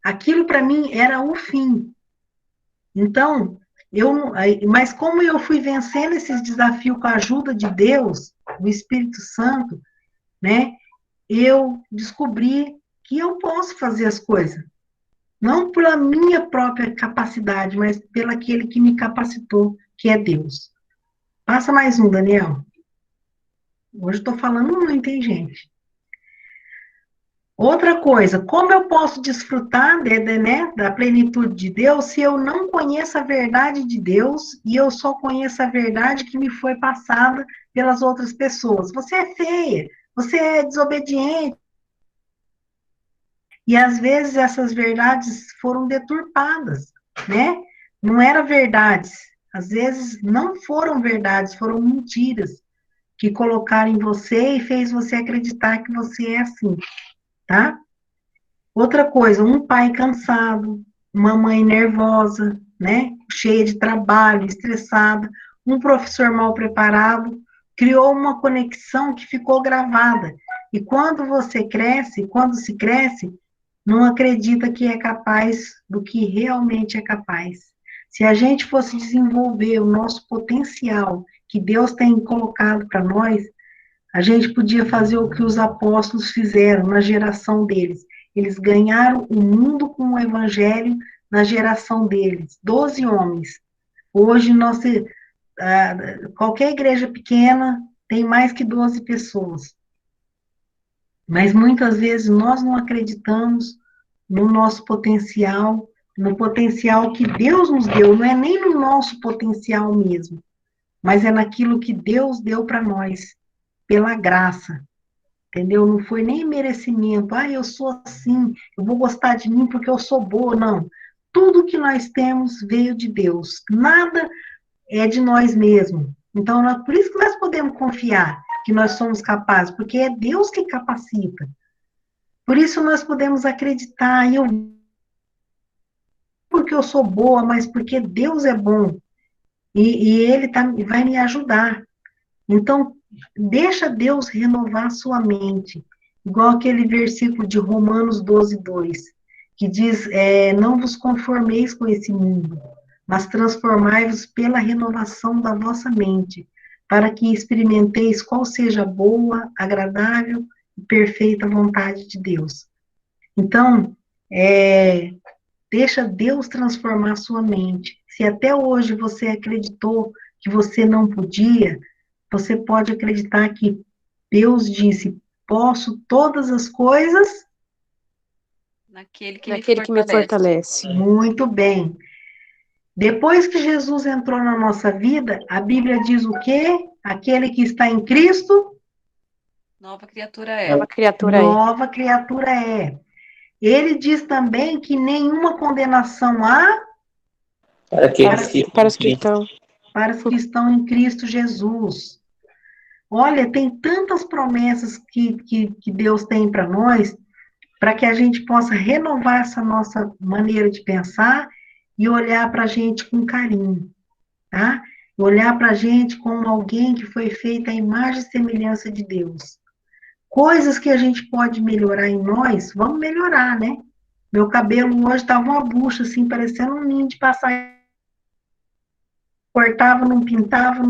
Aquilo, para mim, era o fim. Então, mas como eu fui vencendo esses desafios com a ajuda de Deus, do Espírito Santo, né, eu descobri que eu posso fazer as coisas. Não pela minha própria capacidade, mas pelo aquele que me capacitou, que é Deus. Passa mais um, Daniel. Hoje estou falando muito, hein, gente? Outra coisa, como eu posso desfrutar da plenitude de Deus se eu não conheço a verdade de Deus e eu só conheço a verdade que me foi passada pelas outras pessoas? Você é feia, você é desobediente. E às vezes essas verdades foram deturpadas, né? Não eram verdades. Às vezes não foram verdades, foram mentiras que colocaram em você e fez você acreditar que você é assim. Tá? Outra coisa, um pai cansado, uma mãe nervosa, né? Cheia de trabalho, estressada, um professor mal preparado, criou uma conexão que ficou gravada. E quando você cresce, quando se cresce, não acredita que é capaz do que realmente é capaz. Se a gente fosse desenvolver o nosso potencial que Deus tem colocado para nós, a gente podia fazer o que os apóstolos fizeram na geração deles. Eles ganharam o mundo com o evangelho na geração deles. 12 homens. Hoje, qualquer igreja pequena tem mais que 12 pessoas. Mas muitas vezes nós não acreditamos no nosso potencial no potencial que Deus nos deu, não é nem no nosso potencial mesmo, mas é naquilo que Deus deu para nós, pela graça, entendeu? Não foi nem merecimento, eu sou assim, eu vou gostar de mim porque eu sou boa, não. Tudo que nós temos veio de Deus, nada é de nós mesmos. Então, por isso que nós podemos confiar que nós somos capazes, porque é Deus que capacita. Por isso nós podemos acreditar, porque eu sou boa, mas porque Deus é bom, e Ele vai me ajudar. Então, deixa Deus renovar a sua mente, igual aquele versículo de Romanos 12:2, que diz, não vos conformeis com esse mundo, mas transformai-vos pela renovação da vossa mente, para que experimenteis qual seja a boa, agradável e perfeita vontade de Deus. Então, deixa Deus transformar a sua mente. Se até hoje você acreditou que você não podia, você pode acreditar que Deus disse, posso todas as coisas naquele que me fortalece. Muito bem. Depois que Jesus entrou na nossa vida, a Bíblia diz o quê? Aquele que está em Cristo, nova criatura é. Nova criatura é. Ele diz também que nenhuma condenação há para os que estão em Cristo Jesus. Olha, tem tantas promessas que Deus tem para nós, para que a gente possa renovar essa nossa maneira de pensar e olhar para a gente com carinho, tá? Olhar para a gente como alguém que foi feita à imagem e semelhança de Deus. Coisas que a gente pode melhorar em nós, vamos melhorar, né? Meu cabelo hoje estava uma bucha, assim, parecendo um ninho de passarinho. Cortava, não pintava,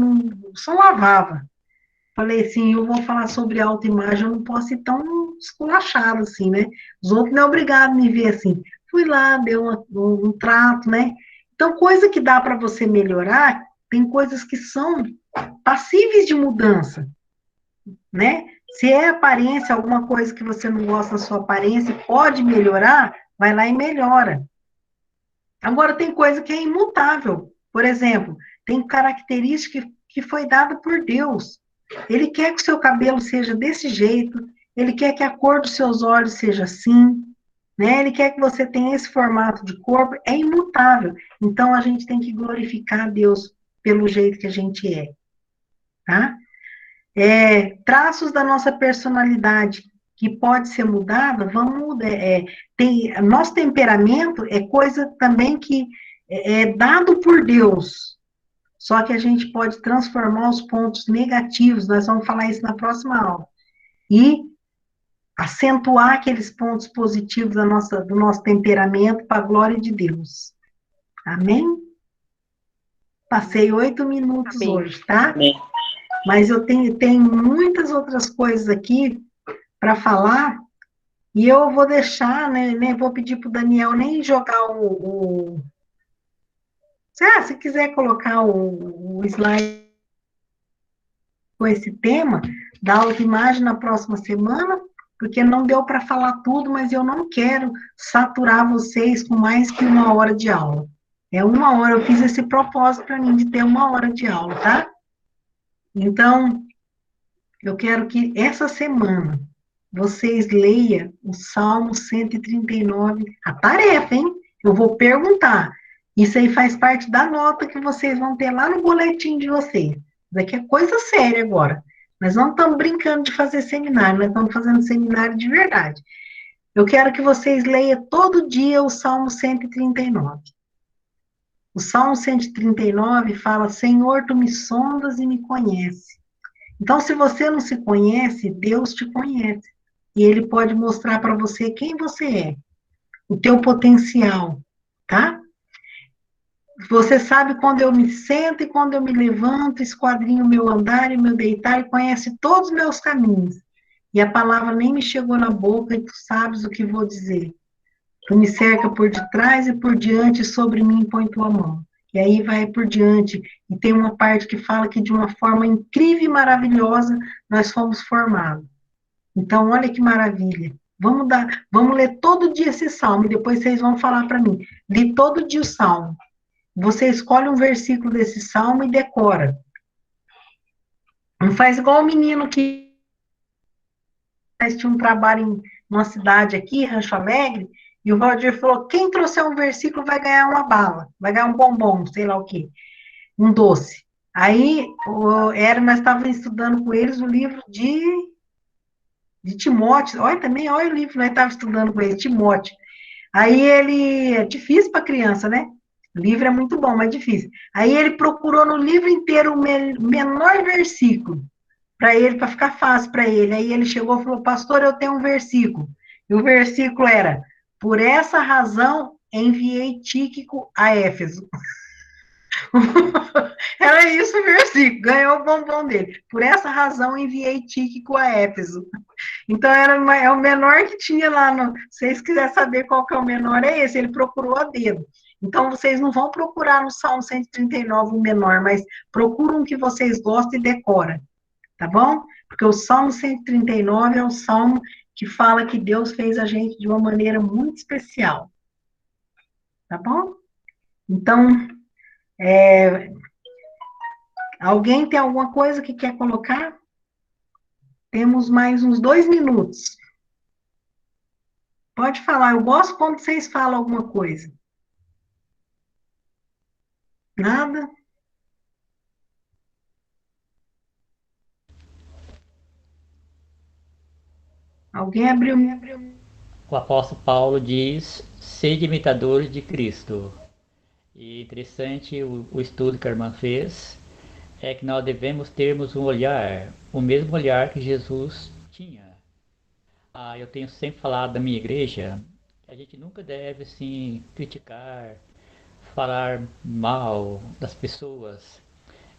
só lavava. Falei assim, eu vou falar sobre autoimagem, eu não posso ir tão esculachado assim, né? Os outros não é obrigado a me ver assim. Fui lá, deu um trato, né? Então, coisa que dá para você melhorar, tem coisas que são passíveis de mudança, né? Se é aparência, alguma coisa que você não gosta da sua aparência e pode melhorar, vai lá e melhora. Agora, tem coisa que é imutável. Por exemplo, tem característica que foi dada por Deus. Ele quer que o seu cabelo seja desse jeito, ele quer que a cor dos seus olhos seja assim, né? Ele quer que você tenha esse formato de corpo, é imutável. Então, a gente tem que glorificar a Deus pelo jeito que a gente é, tá? Traços da nossa personalidade que pode ser mudada, vamos mudar. Nosso temperamento é coisa também que é dado por Deus, só que a gente pode transformar os pontos negativos, nós vamos falar isso na próxima aula, e acentuar aqueles pontos positivos do nosso temperamento para a glória de Deus. Amém? Passei 8 minutos hoje, tá? Amém. Mas eu tenho muitas outras coisas aqui para falar, e eu vou deixar, né, vou pedir para o Daniel nem jogar se quiser colocar o slide com esse tema da autoimagem na próxima semana, porque não deu para falar tudo, mas eu não quero saturar vocês com mais que 1 hora de aula. É 1 hora, eu fiz esse propósito para mim de ter 1 hora de aula, tá? Então, eu quero que essa semana vocês leiam o Salmo 139, a tarefa, hein? Eu vou perguntar. Isso aí faz parte da nota que vocês vão ter lá no boletim de vocês. Isso aqui é coisa séria agora. Nós não estamos brincando de fazer seminário, nós estamos fazendo seminário de verdade. Eu quero que vocês leiam todo dia o Salmo 139. O Salmo 139 fala, Senhor, tu me sondas e me conheces. Então, se você não se conhece, Deus te conhece. E Ele pode mostrar para você quem você é, o teu potencial, tá? Você sabe quando eu me sento e quando eu me levanto, esquadrinho o meu andar e o meu deitar, e conhece todos os meus caminhos. E a palavra nem me chegou na boca, e tu sabes o que vou dizer. Tu me cerca por detrás e por diante, e sobre mim põe tua mão. E aí vai por diante, e tem uma parte que fala que de uma forma incrível e maravilhosa nós fomos formados. Então, olha que maravilha. Vamos ler todo dia esse salmo, e depois vocês vão falar para mim. Li todo dia o salmo. Você escolhe um versículo desse salmo e decora. Não faz igual o menino que tinha um trabalho numa cidade aqui, Rancho Alegre, e o Valdir falou, quem trouxer um versículo vai ganhar uma bala, vai ganhar um bombom, sei lá o quê, um doce. Aí, nós estávamos estudando com eles o livro de Timóteo, olha o livro, nós estávamos estudando com eles, Timóteo. Aí é difícil para criança, né? O livro é muito bom, mas difícil. Aí ele procurou no livro inteiro o menor versículo para ele, para ficar fácil para ele. Aí ele chegou e falou, pastor, eu tenho um versículo. E o versículo era, por essa razão enviei Tíquico a Éfeso. Era isso o versículo, ganhou o bombom dele. Por essa razão enviei Tíquico a Éfeso. Então, é o menor que tinha lá. Se vocês quiserem saber qual que é o menor, é esse. Ele procurou a dedo. Então, vocês não vão procurar no Salmo 139 o menor, mas procuram um que vocês gostam e decora. Tá bom? Porque o Salmo 139 é o salmo que fala que Deus fez a gente de uma maneira muito especial. Tá bom? Então, alguém tem alguma coisa que quer colocar? Temos mais uns 2 minutos. Pode falar, eu gosto quando vocês falam alguma coisa. Nada? Alguém abriu? O apóstolo Paulo diz, sede imitadores de Cristo. E interessante o estudo que a irmã fez, é que nós devemos termos um olhar, o mesmo olhar que Jesus tinha. Eu tenho sempre falado da minha igreja, a gente nunca deve, assim, criticar, falar mal das pessoas,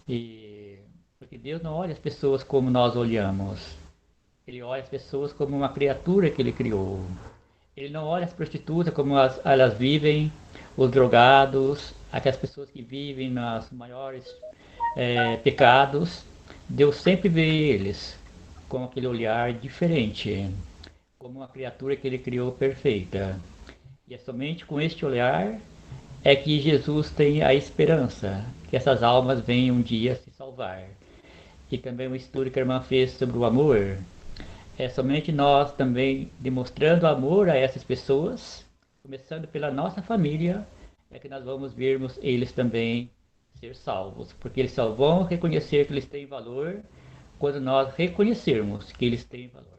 porque Deus não olha as pessoas como nós olhamos. Ele olha as pessoas como uma criatura que Ele criou. Ele não olha as prostitutas como elas vivem, os drogados, aquelas pessoas que vivem nos maiores pecados. Deus sempre vê eles com aquele olhar diferente, como uma criatura que Ele criou perfeita. E é somente com este olhar é que Jesus tem a esperança que essas almas venham um dia se salvar. E também o estudo que a irmã fez sobre o amor, é somente nós também demonstrando amor a essas pessoas, começando pela nossa família, é que nós vamos vermos eles também ser salvos, porque eles só vão reconhecer que eles têm valor quando nós reconhecermos que eles têm valor.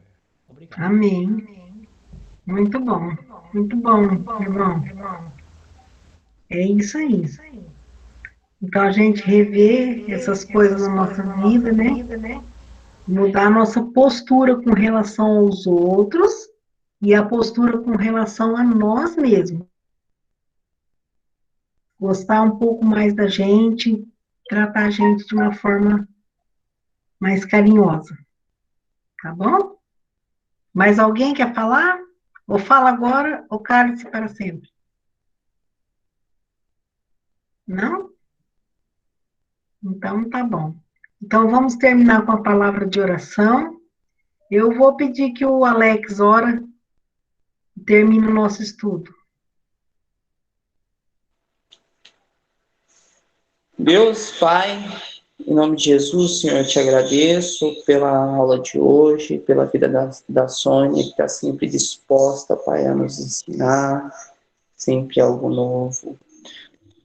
Obrigado. Amém. Muito bom, irmão. É isso aí. Então, a gente rever essas coisas na nossa vida, né? Mudar a nossa postura com relação aos outros e a postura com relação a nós mesmos. Gostar um pouco mais da gente, tratar a gente de uma forma mais carinhosa. Tá bom? Mais alguém quer falar? Ou fala agora, ou cale-se para sempre. Não? Então, tá bom. Então, vamos terminar com a palavra de oração. Eu vou pedir que o Alex ora e termine o nosso estudo. Deus, Pai, em nome de Jesus, Senhor, eu te agradeço pela aula de hoje, pela vida da Sônia, que está sempre disposta, Pai, a nos ensinar, sempre algo novo.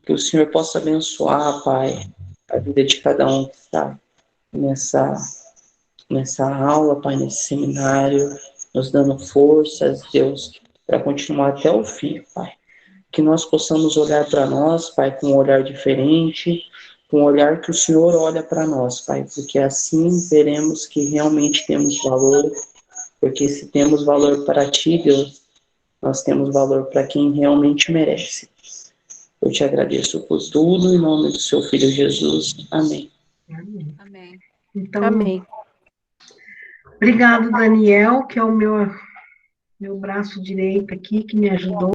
Que o Senhor possa abençoar, Pai, a vida de cada um que está nessa aula, Pai, nesse seminário, nos dando forças, Deus, para continuar até o fim, Pai. Que nós possamos olhar para nós, Pai, com um olhar diferente, com um olhar que o Senhor olha para nós, Pai, porque assim veremos que realmente temos valor, porque se temos valor para Ti, Deus, nós temos valor para quem realmente merece. Eu te agradeço por tudo, em nome do Seu Filho Jesus. Amém. Amém. Então, Amém. Obrigado, Daniel, que é o meu braço direito aqui, que me ajudou.